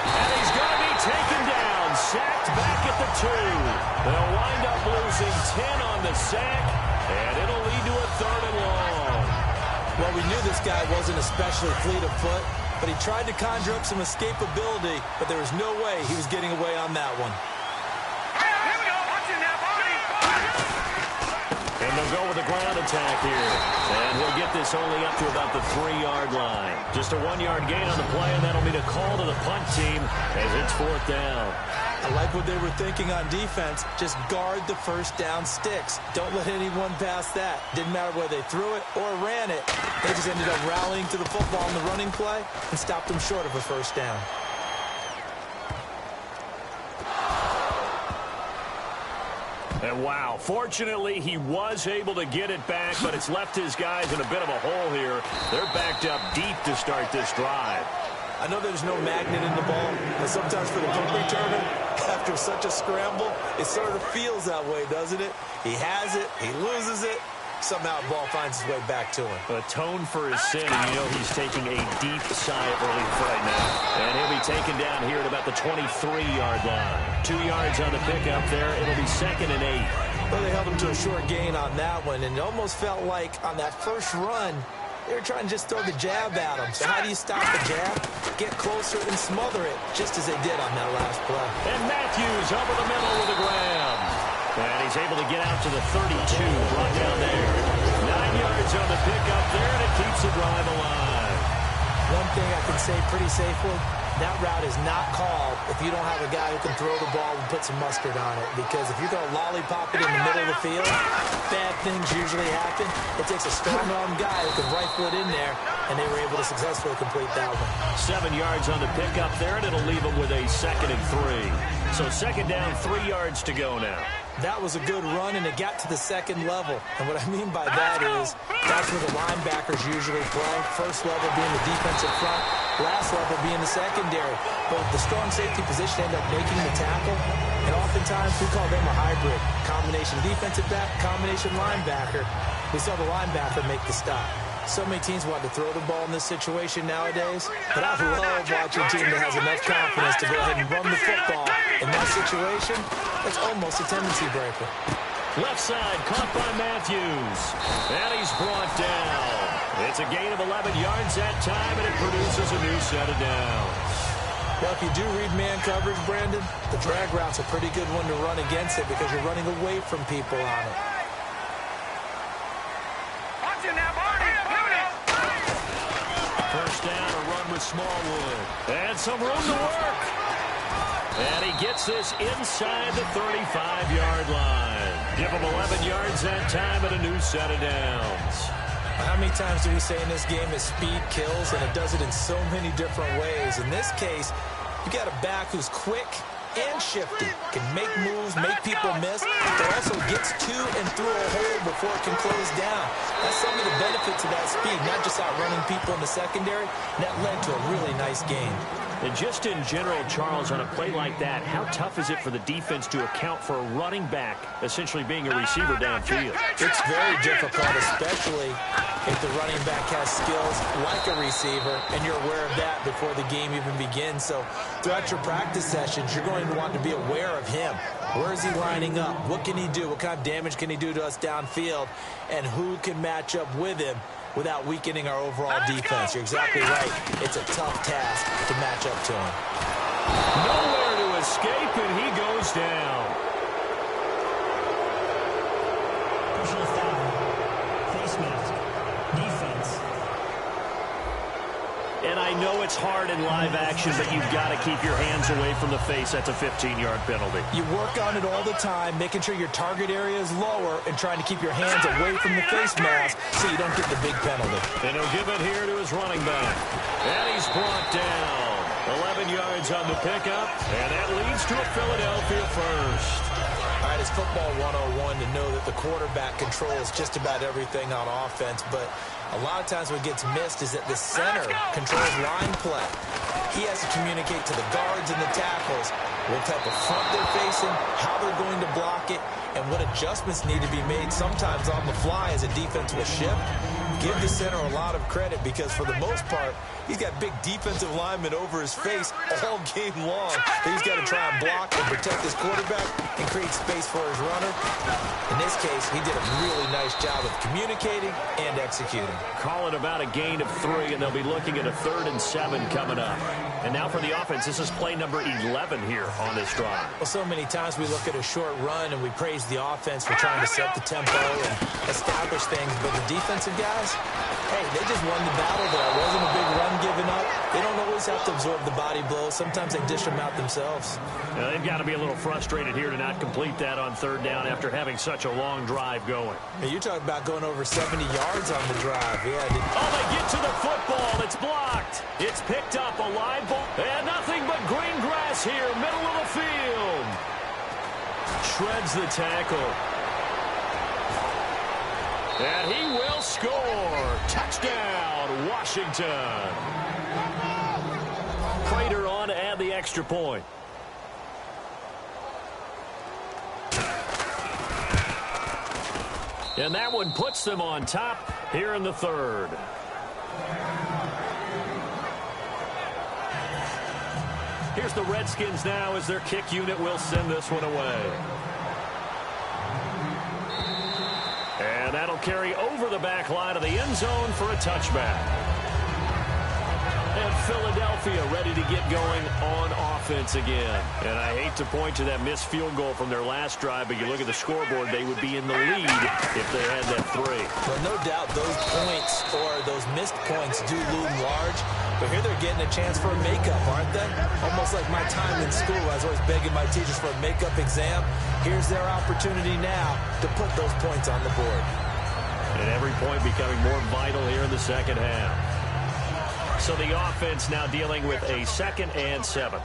And he's going to be taken down. Sacked back at the 2. They'll wind up losing 10 on the sack, and it'll lead to a 3rd and long. Well, we knew this guy wasn't especially fleet of foot, but he tried to conjure up some escapability, but there was no way he was getting away on that one. Here we go. Watch it now, Bobby. And they'll go with a ground attack here. And he'll get this only up to about the 3-yard line. Just a 1-yard gain on the play, and that'll mean a call to the punt team as it's 4th down. I like what they were thinking on defense. Just guard the first down sticks. Don't let anyone pass that. Didn't matter whether they threw it or ran it. They just ended up rallying to the football in the running play and stopped them short of a first down. And wow, fortunately he was able to get it back, but it's left his guys in a bit of a hole here. They're backed up deep to start this drive. I know there's no magnet in the ball, but sometimes for the punt returner, after such a scramble, it sort of feels that way, doesn't it? He has it, he loses it, somehow the ball finds its way back to him. Atone for his sin, and you know he's taking a deep sigh of relief right now. And he'll be taken down here at about the 23-yard line. 2 yards on the pickup there. It'll be 2nd and 8. Well, they held him to a short gain on that one, and it almost felt like on that first run, they were trying to just throw the jab at him. So how do you stop the jab? Get closer and smother it, just as they did on that last play. And Matthews over the middle with a grab. And he's able to get out to the 32, brought down there. 9 yards on the pickup there, and it keeps the drive alive. One thing I can say pretty safely, that route is not called if you don't have a guy who can throw the ball and put some mustard on it. Because if you're going to lollipop it in the middle of the field, bad things usually happen. It takes a strong-arm guy who can rifle it in there, and they were able to successfully complete that one. 7 yards on the pickup there, and it'll leave them with a 2nd and 3. So 2nd down, 3 yards to go now. That was a good run, and it got to the 2nd level. And what I mean by that is that's where the linebackers usually play. First level being the defensive front, last level being the secondary. But the strong safety position ended up making the tackle, and oftentimes we call them a hybrid. Combination defensive back, combination linebacker. We saw the linebacker make the stop. So many teams want to throw the ball in this situation nowadays, but I love watching a team that has enough confidence to go ahead and run the football. In that situation, it's almost a tendency breaker. Left side, caught by Matthews. And he's brought down. It's a gain of 11 yards that time, and it produces a new set of downs. Well, if you do read man coverage, Brandon, the drag route's a pretty good one to run against it because you're running away from people on it. First down, a run with Smallwood. And some room to work. And he gets this inside the 35-yard line. Give him 11 yards that time and a new set of downs. How many times do we say in this game that speed kills, and it does it in so many different ways? In this case, you got a back who's quick and shifty, can make moves, make people miss, but also gets to and through a hole before it can close down. That's some of the benefits of that speed, not just outrunning people in the secondary. That led to a really nice game. And just in general, Charles, on a play like that, how tough is it for the defense to account for a running back essentially being a receiver downfield? It's very difficult, especially if the running back has skills like a receiver, and you're aware of that before the game even begins. So throughout your practice sessions, you're going to want to be aware of him. Where is he lining up? What can he do? What kind of damage can he do to us downfield? And who can match up with him without weakening our overall defense? You're exactly right. It's a tough task to match up to him. Nowhere to escape, and he goes down. Personal foul. Face mask. Defense. And I know it's hard in live action, but you've got to keep your hands away from the face. That's a 15-yard penalty. You work on it all the time, making sure your target area is lower and trying to keep your hands away from the face mask so you don't get the big penalty. And he'll give it here to his running back. And he's brought down. 11 yards on the pickup, and that leads to a Philadelphia first. All right, it's football 101 to know that the quarterback controls just about everything on offense, but a lot of times what gets missed is that the center controls line play. He has to communicate to the guards and the tackles what type of front they're facing, how they're going to block it, and what adjustments need to be made sometimes on the fly as a defense will shift. Give the center a lot of credit because for the most part, he's got big defensive linemen over his face all game long. He's got to try and block and protect his quarterback and create space for his runner. In this case, he did a really nice job of communicating and executing. Call it about a gain of 3, and they'll be looking at a 3rd and 7 coming up. And now for the offense, this is play number 11 here on this drive. Well, so many times we look at a short run and we praise the offense for trying to set the tempo and establish things, but the defensive guys, hey, they just won the battle there. It wasn't a big run given up. They don't always have to absorb the body blows. Sometimes they dish them out themselves. Now, they've got to be a little frustrated here to not complete that on 3rd down after having such a long drive going. Now, you're talking about going over 70 yards on the drive. Yeah. They get to the football. It's blocked. It's picked up, a live ball. And nothing but green grass here, middle of the field. Shreds the tackle. And he will score. Touchdown, Washington. Prater on to add the extra point. And that one puts them on top here in the 3rd. Here's the Redskins now as their kick unit will send this one away. And that'll carry over the back line of the end zone for a touchback. And Philadelphia ready to get going on offense again. And I hate to point to that missed field goal from their last drive, but you look at the scoreboard, they would be in the lead if they had that 3. Well, no doubt those points or those missed points do loom large, but here they're getting a chance for a makeup, aren't they? Almost like my time in school. I was always begging my teachers for a makeup exam. Here's their opportunity now to put those points on the board. And every point becoming more vital here in the second half. So the offense now dealing with a 2nd and 7.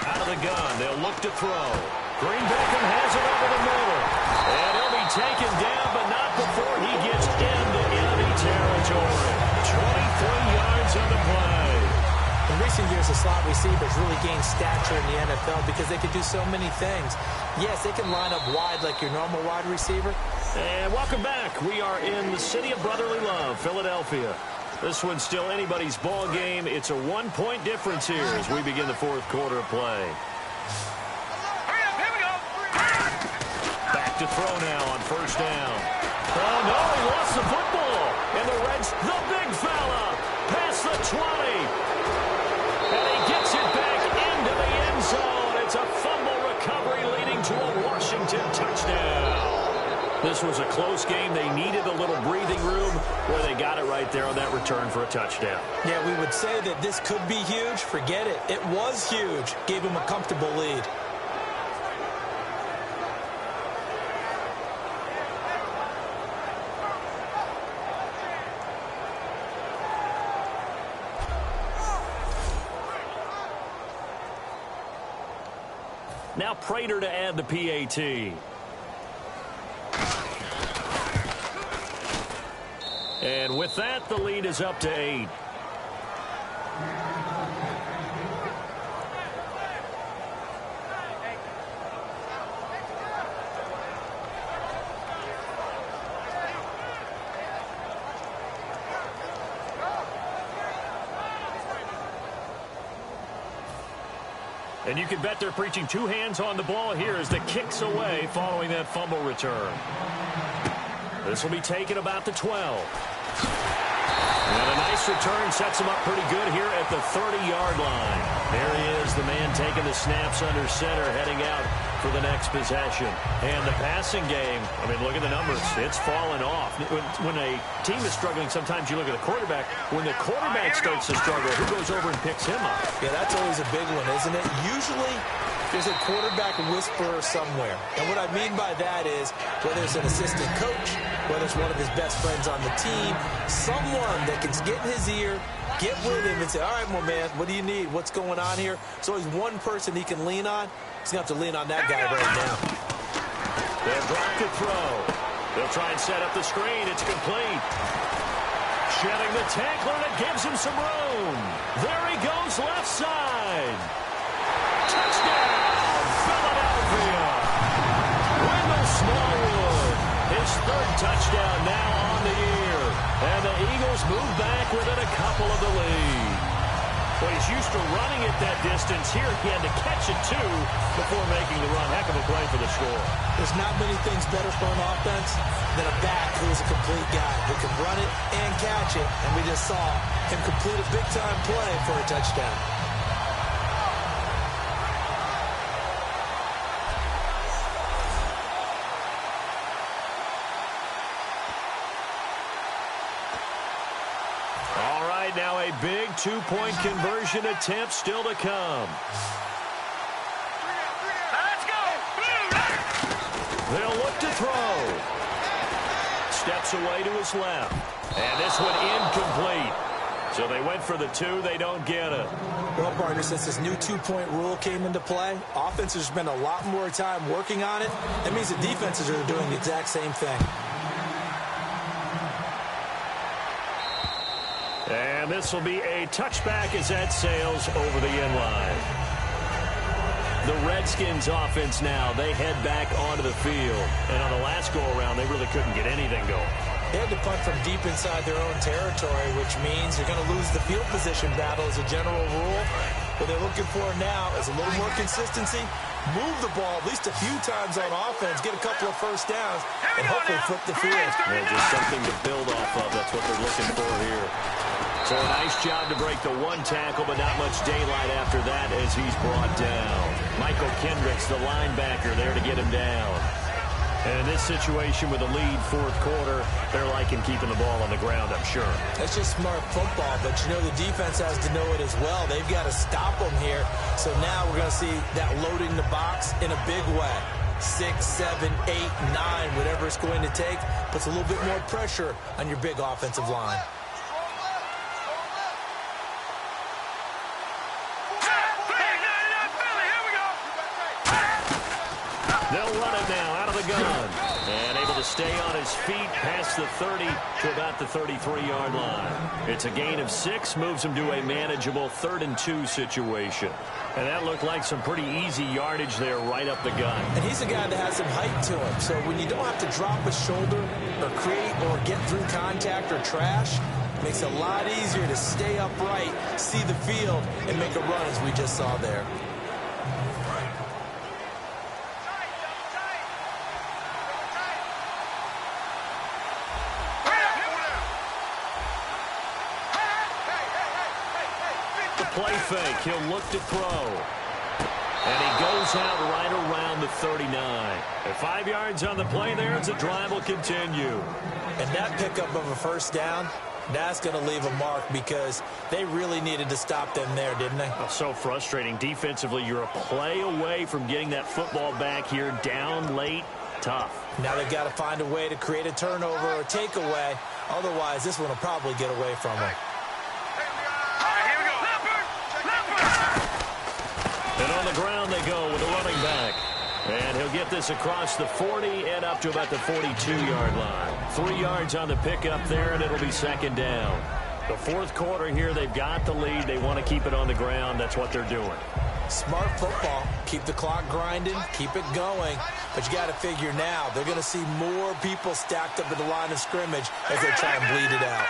Out of the gun, they'll look to throw. Green Beckham has it over the middle. And he'll be taken down, but not before he gets into enemy territory. 23 yards on the play. In recent years, the slot receivers really gained stature in the NFL because they could do so many things. Yes, they can line up wide like your normal wide receiver. And welcome back. We are in the city of brotherly love, Philadelphia. This one's still anybody's ball game. It's a 1-point difference here as we begin the 4th quarter of play. Back to throw now on 1st down. Oh, no, he lost the football. And the Reds, the big fella, past the 20. And he gets it back into the end zone. It's a fumble recovery leading to a Washington touchdown. This was a close game. They needed a little breathing room where they got it right there on that return for a touchdown. Yeah, we would say that this could be huge. Forget it. It was huge. Gave him a comfortable lead. Now Prater to add the PAT. And with that, the lead is up to 8. And you can bet they're preaching two hands on the ball here as the kick's away following that fumble return. This will be taken about the 12. And a nice return sets him up pretty good here at the 30-yard line. There he is, the man taking the snaps under center, heading out for the next possession. And the passing game, I mean, look at the numbers. It's fallen off. When a team is struggling, sometimes you look at the quarterback. When the quarterback starts to struggle, who goes over and picks him up? Yeah, that's always a big one, isn't it? Usually, there's a quarterback whisperer somewhere. And what I mean by that is, whether it's an assistant coach, whether it's one of his best friends on the team, someone that can get in his ear, get with him and say, all right, my man, what do you need? What's going on here? So he's one person he can lean on. He's going to have to lean on that guy right now. They'll drop the throw. They'll try and set up the screen. It's complete. Shedding the tackler that gives him some room. There he goes, left side. Touchdown, Philadelphia. Wendell Smallwood, his third touchdown now on the year. And the Eagles move back within a couple of the lead. Well, he's used to running at that distance. Here he had to catch it, too, before making the run. Heck of a play for the score. There's not many things better for an offense than a back who is a complete guy who can run it and catch it. And we just saw him complete a big-time play for a touchdown. Now a big two-point conversion attempt still to come. Let's go! They'll look to throw. Steps away to his left. And this one incomplete. So they went for the two. They don't get it. Well, partner, since this new two-point rule came into play, offenses spend a lot more time working on it. That means the defenses are doing the exact same thing. And this will be a touchback as that sails over the end line. The Redskins offense now, they head back onto the field. And on the last go-around, they really couldn't get anything going. They had to punt from deep inside their own territory, which means you're going to lose the field position battle as a general rule. What they're looking for now is a little more consistency, move the ball at least a few times on offense, get a couple of first downs, and hopefully flip the field. Well, just something to build off of. That's what they're looking for here. So a nice job to break the one tackle, but not much daylight after that as he's brought down. Michael Kendricks, the linebacker, there to get him down. And in this situation with a lead fourth quarter, they're liking keeping the ball on the ground, I'm sure. That's just smart football, but you know the defense has to know it as well. They've got to stop them here. So now we're going to see that loading the box in a big way. 6, 7, 8, 9, whatever it's going to take, puts a little bit more pressure on your big offensive line. They'll run it now out of the gun. And able to stay on his feet past the 30 to about the 33-yard line. It's a gain of 6, moves him to a manageable 3rd and 2 situation. And that looked like some pretty easy yardage there right up the gut. And he's a guy that has some height to him. So when you don't have to drop a shoulder or create or get through contact or trash, it makes it a lot easier to stay upright, see the field, and make a run as we just saw there. Play fake. He'll look to throw. And he goes out right around the 39. At 5 yards on the play there, the drive will continue. And that pickup of a first down, that's going to leave a mark because they really needed to stop them there, didn't they? Oh, so frustrating. Defensively, you're a play away from getting that football back here down late. Tough. Now they've got to find a way to create a turnover or takeaway. Otherwise, this one will probably get away from them. And on the ground they go with the running back. And he'll get this across the 40 and up to about the 42-yard line. 3 yards on the pickup there, and it'll be second down. The fourth quarter here, they've got the lead. They want to keep it on the ground. That's what they're doing. Smart football. Keep the clock grinding. Keep it going. But you got to figure now, they're going to see more people stacked up at the line of scrimmage as they try and bleed it out.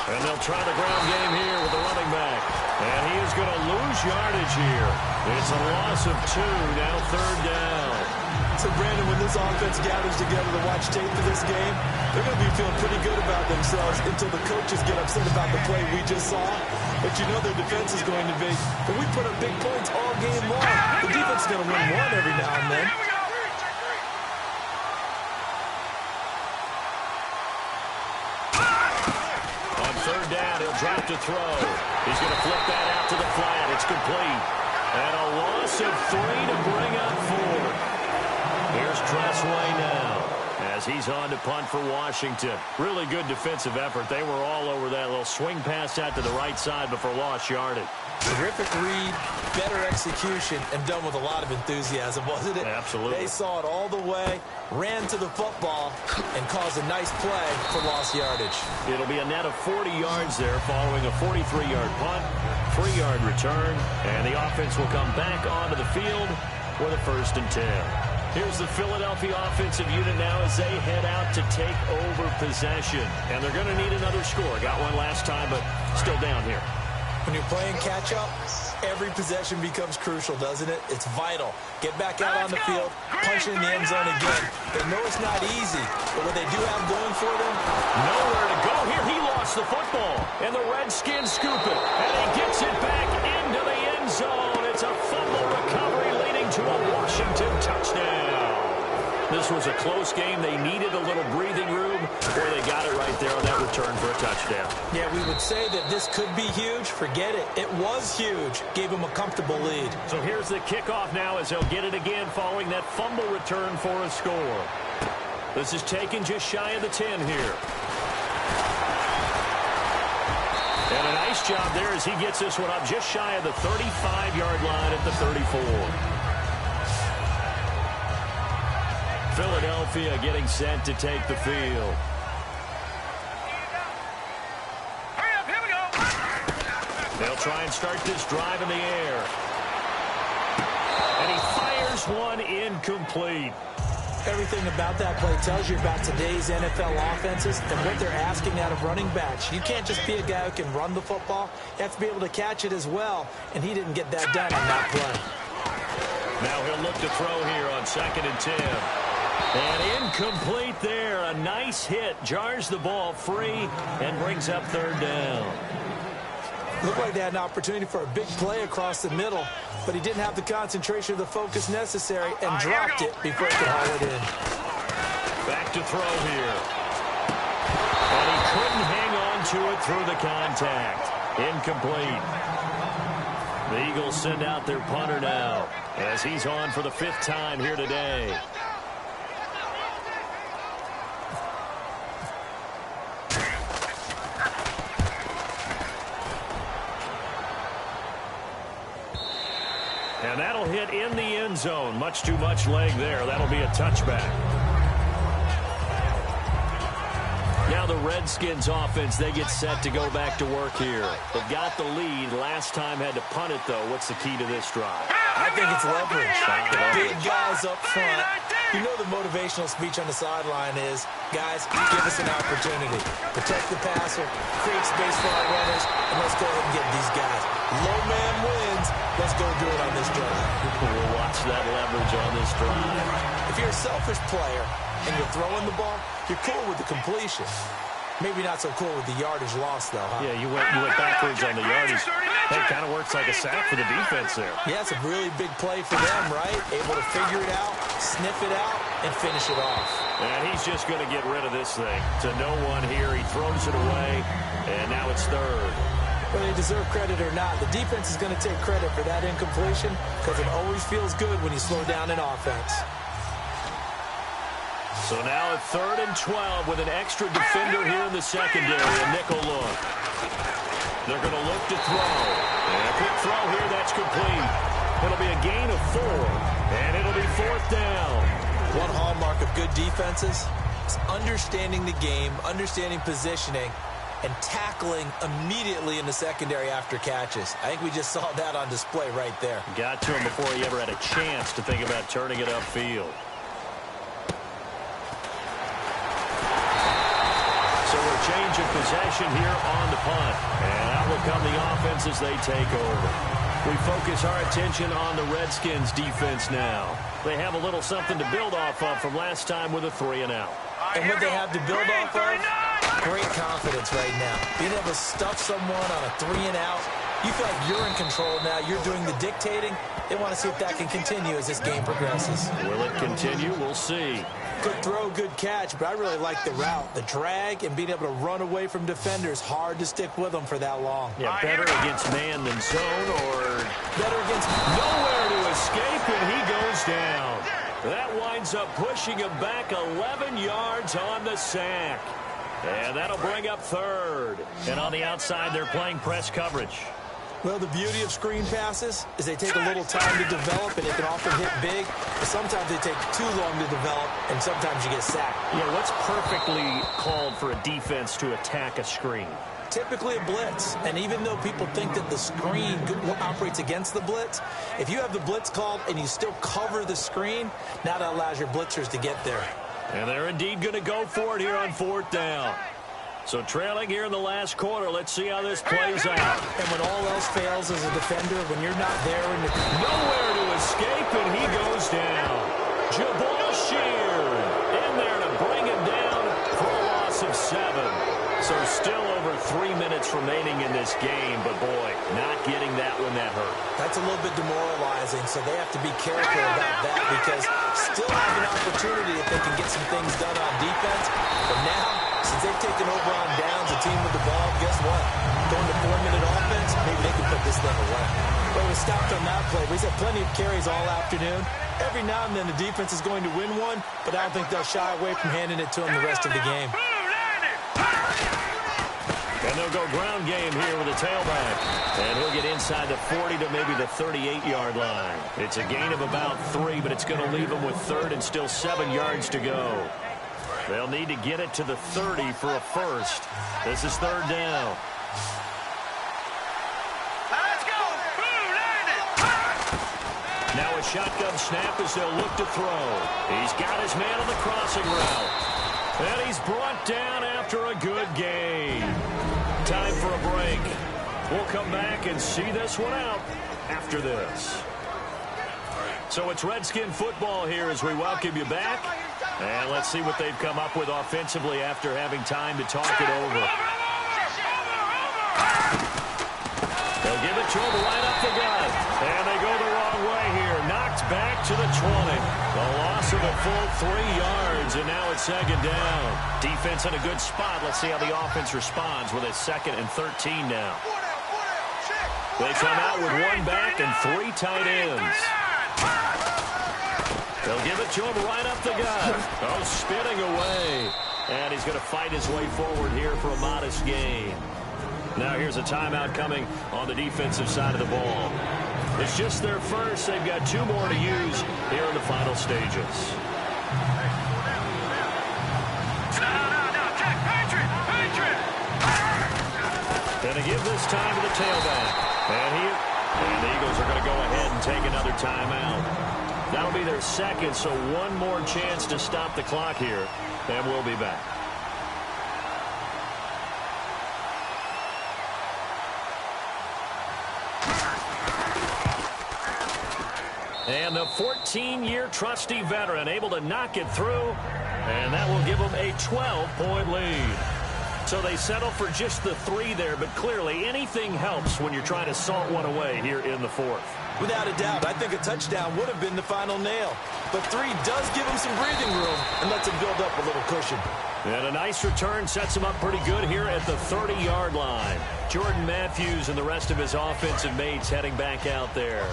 And they'll try the ground game here with the running back. And he is going to lose yardage here. It's a loss of 2, now 3rd down. So, Brandon, when this offense gathers together to watch tape for this game, they're going to be feeling pretty good about themselves until the coaches get upset about the play we just saw. But you know their defense is going to be. But we put up big points all game long. The defense is going to win one every now and then. On 3rd down, he'll drop to throw. He's going to flip that out to the flat. It's complete. And a loss of 3 to bring up 4. Here's Tressway now as he's on to punt for Washington. Really good defensive effort. They were all over that little swing pass out to the right side before lost yardage. Terrific read, better execution, and done with a lot of enthusiasm, wasn't it? Absolutely. They saw it all the way, ran to the football, and caused a nice play for lost yardage. It'll be a net of 40 yards there following a 43-yard punt, 3-yard return, and the offense will come back onto the field with a 1st and 10. Here's the Philadelphia offensive unit now as they head out to take over possession. And they're going to need another score. Got one last time, but still down here. When you're playing catch-up, every possession becomes crucial, doesn't it? It's vital. Get back out on the field, punch it in the end zone again. They know it's not easy, but what they do have going for them, nowhere to go here. He lost the football, and the Redskins scoop it, and he gets it back into the end zone. It's a fumble recovery leading to a Washington touchdown. This was a close game. They needed a little breathing room, or they got it right there on that return for a touchdown. Yeah, we would say that this could be huge. Forget it. It was huge. Gave them a comfortable lead. So here's the kickoff now as they'll get it again following that fumble return for a score. This is taken just shy of the 10 here. And a nice job there as he gets this one up just shy of the 35-yard line at the 34. Philadelphia getting set to take the field. Hurry up, here we go. They'll try and start this drive in the air. And he fires one incomplete. Everything about that play tells you about today's NFL offenses and what they're asking out of running backs. You can't just be a guy who can run the football. You have to be able to catch it as well, and he didn't get that done on that play. Now he'll look to throw here on 2nd and 10. And incomplete there. A nice hit. Jars the ball free and brings up 3rd down. Looked like they had an opportunity for a big play across the middle, but he didn't have the concentration or the focus necessary and dropped it before he could haul it in. Back to throw here. And he couldn't hang on to it through the contact. Incomplete. The Eagles send out their punter now as he's on for the 5th time here today. And that'll hit in the end zone. Much too much leg there. That'll be a touchback. Now the Redskins offense, they get set to go back to work here. They've got the lead. Last time had to punt it, though. What's the key to this drive? I think it's leverage. Big guys up front. You know the motivational speech on the sideline is, guys, give us an opportunity. Protect the passer, create space for our runners, and let's go ahead and get these guys. Low man wins. Let's go do it on this drive. We'll watch that leverage on this drive. If you're a selfish player and you're throwing the ball, you're cool with the completion. Maybe not so cool with the yardage loss, though, huh? Yeah, you went backwards on the yardage. That kind of works like a sack for the defense there. Yeah, it's a really big play for them, right? Able to figure it out, sniff it out, and finish it off. And he's just going to get rid of this thing. To no one here. He throws it away, and now it's 3rd. Whether they deserve credit or not, the defense is going to take credit for that incompletion because it always feels good when you slow down an offense. So now at 3rd and 12 with an extra defender here in the secondary, a nickel look. They're going to look to throw. And a quick throw here, that's complete. It'll be a gain of 4, and it'll be 4th down. One hallmark of good defenses is understanding the game, understanding positioning, and tackling immediately in the secondary after catches. I think we just saw that on display right there. Got to him before he ever had a chance to think about turning it upfield. So we're change of possession here on the punt. And out will come the offense as they take over. We focus our attention on the Redskins defense now. They have a little something to build off of from last time with a 3-and-out. And what they have to build off of, great confidence right now. Being able to stuff someone on a 3-and-out, you feel like you're in control now. You're doing the dictating. They want to see if that can continue as this game progresses. Will it continue? We'll see. Good throw, good catch, but I really like the route. The drag and being able to run away from defenders, hard to stick with them for that long. Yeah, better against man than zone, or better against nowhere to escape, and he goes down. That winds up pushing him back 11 yards on the sack. And that'll bring up third. And on the outside, they're playing press coverage. Well, the beauty of screen passes is they take a little time to develop, and they can often hit big. But sometimes they take too long to develop, and sometimes you get sacked. Yeah, what's perfectly called for a defense to attack a screen? Typically a blitz. And even though people think that the screen operates against the blitz, if you have the blitz called and you still cover the screen, now that allows your blitzers to get there. And they're indeed going to go for it here on 4th down. So trailing here in the last quarter, let's see how this plays out. And when all else fails as a defender, when you're not there, nowhere to escape, and he goes down. Jabal Sheard in there to bring him down for a loss of 7. So still over 3 minutes remaining in this game, but boy, not getting that one that hurt. That's a little bit demoralizing, so they have to be careful about that because still have an opportunity if they can get some things done on defense. But now, since they've taken over on downs, a team with the ball, guess what? Going to 4-minute offense, maybe they can put this thing away. Well, we stopped on that play. We've had plenty of carries all afternoon. Every now and then the defense is going to win one, but I don't think they'll shy away from handing it to them the rest of the game. And they'll go ground game here with a tailback. And he'll get inside the 40 to maybe the 38-yard line. It's a gain of about 3, but it's going to leave them with 3rd and still 7 yards to go. They'll need to get it to the 30 for a first. This is 3rd down. Let's go. Now a shotgun snap as they'll look to throw. He's got his man on the crossing route. And he's brought down after a good gain. Time for a break. We'll come back and see this one out after this. So it's Redskin football here as we welcome you back. And let's see what they've come up with offensively after having time to talk it over. They'll give it to him right up the gut. And they go the wrong way here. Knocked back to the 20. A loss of a full 3 yards, and now it's 2nd down. Defense in a good spot. Let's see how the offense responds with a 2nd and 13 now. They come out with 1 back and 3 tight ends. They'll give it to him right up the gut. Oh, spinning away. And he's going to fight his way forward here for a modest gain. Now here's a timeout coming on the defensive side of the ball. It's just their first. They've got 2 more to use here in the final stages. Going to give this time to the tailback. And the Eagles are going to go ahead and take another timeout. That'll be their 2nd, so 1 more chance to stop the clock here. And we'll be back. And the 14-year trusty veteran able to knock it through, and that will give them a 12-point lead. So they settle for just the 3 there, but clearly anything helps when you're trying to salt one away here in the 4th. Without a doubt, I think a touchdown would have been the final nail. But 3 does give him some breathing room and lets him build up a little cushion. And a nice return sets him up pretty good here at the 30-yard line. Jordan Matthews and the rest of his offensive mates heading back out there.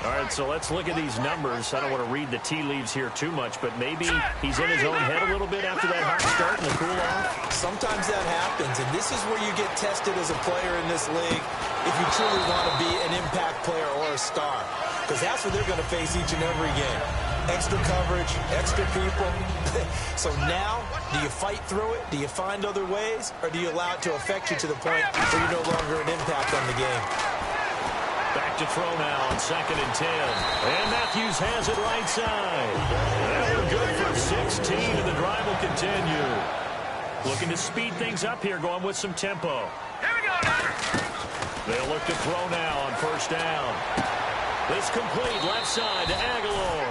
All right, so let's look at these numbers. I don't want to read the tea leaves here too much, but maybe he's in his own head a little bit after that hot start and the cool-off. Sometimes that happens, and this is where you get tested as a player in this league if you truly want to be an impact player or a star, because that's what they're going to face each and every game. Extra coverage, extra people. So now, do you fight through it? Do you find other ways? Or do you allow it to affect you to the point where you're no longer an impact on the game? Back to throw now on 2nd and 10. And Matthews has it right side. And we're good for 16, and the drive will continue. Looking to to speed things up here, going with some tempo. Here we go now. They'll look to throw now on first down. This complete left side to Aguilar.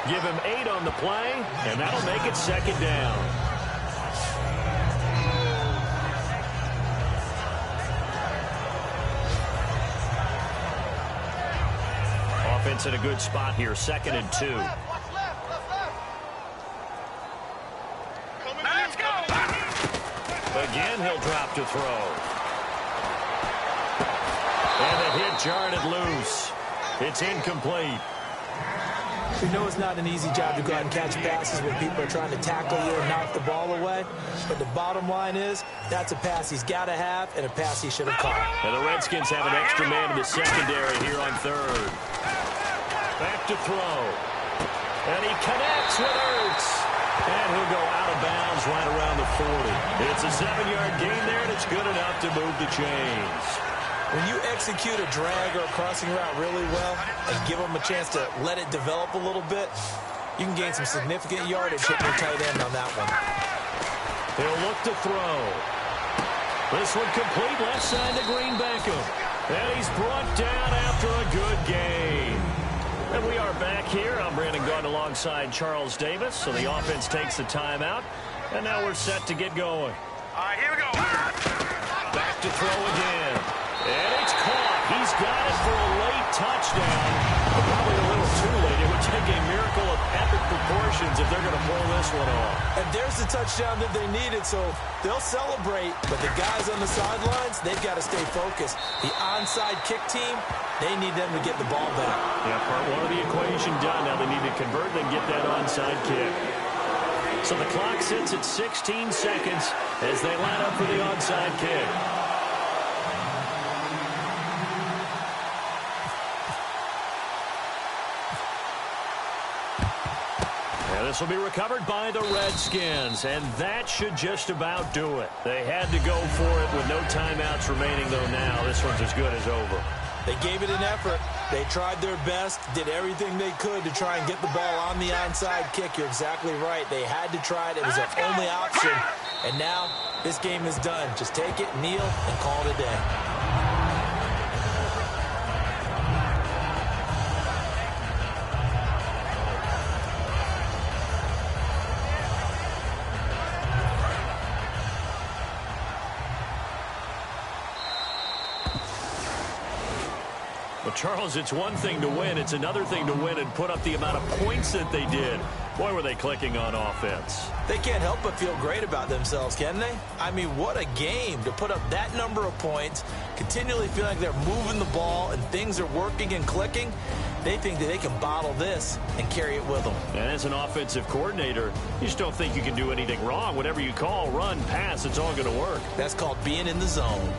Give him 8 on the play, and that'll make it second down. Offense in a good spot here, 2nd and 2. Let's go. Again, he'll drop to throw. And the hit jarred it loose. It's incomplete. We know it's not an easy job to go out and catch passes when people are trying to tackle you and knock the ball away. But the bottom line is, that's a pass he's got to have and a pass he should have caught. And the Redskins have an extra man in the secondary here on 3rd. Back to throw. And he connects with Ertz. And he'll go out of bounds right around the 40. It's a 7-yard gain there, and it's good enough to move the chains. When you execute a drag or a crossing route really well and give them a chance to let it develop a little bit, you can gain some significant yardage hitting your tight end on that one. He'll look to throw. This one complete left side to Green Beckham. And he's brought down after a good game. And we are back here. I'm Brandon Gaudin alongside Charles Davis. So the offense takes the timeout. And now we're set to get going. All right, here we go. Back to throw again. And it's caught. He's got it for a late touchdown. But probably a little too late. It would take a miracle of epic proportions if they're going to pull this one off. And there's the touchdown that they needed, so they'll celebrate. But the guys on the sidelines, they've got to stay focused. The onside kick team, they need them to get the ball back. Yeah, part one of the equation done. Now they need to convert and get that onside kick. So the clock sits at 16 seconds as they line up for the onside kick. This will be recovered by the Redskins, and that should just about do it. They had to go for it with no timeouts remaining, though now this one's as good as over. They gave it an effort. They tried their best, did everything they could to try and get the ball on the onside kick. You're exactly right. They had to try it. It was their only option. And now this game is done. Just take it, kneel, and call it a day. Charles, it's one thing to win. It's another thing to win and put up the amount of points that they did. Boy, were they clicking on offense. They can't help but feel great about themselves, can they? I mean, what a game to put up that number of points, continually feel like they're moving the ball and things are working and clicking. They think that they can bottle this and carry it with them. And as an offensive coordinator, you just don't think you can do anything wrong. Whatever you call, run, pass, it's all going to work. That's called being in the zone.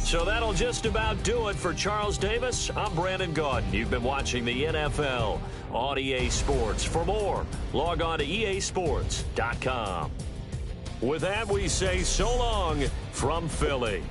So that'll just about do it for Charles Davis. I'm Brandon Gaudin. You've been watching the NFL on EA Sports. For more, log on to easports.com. With that, we say so long from Philly.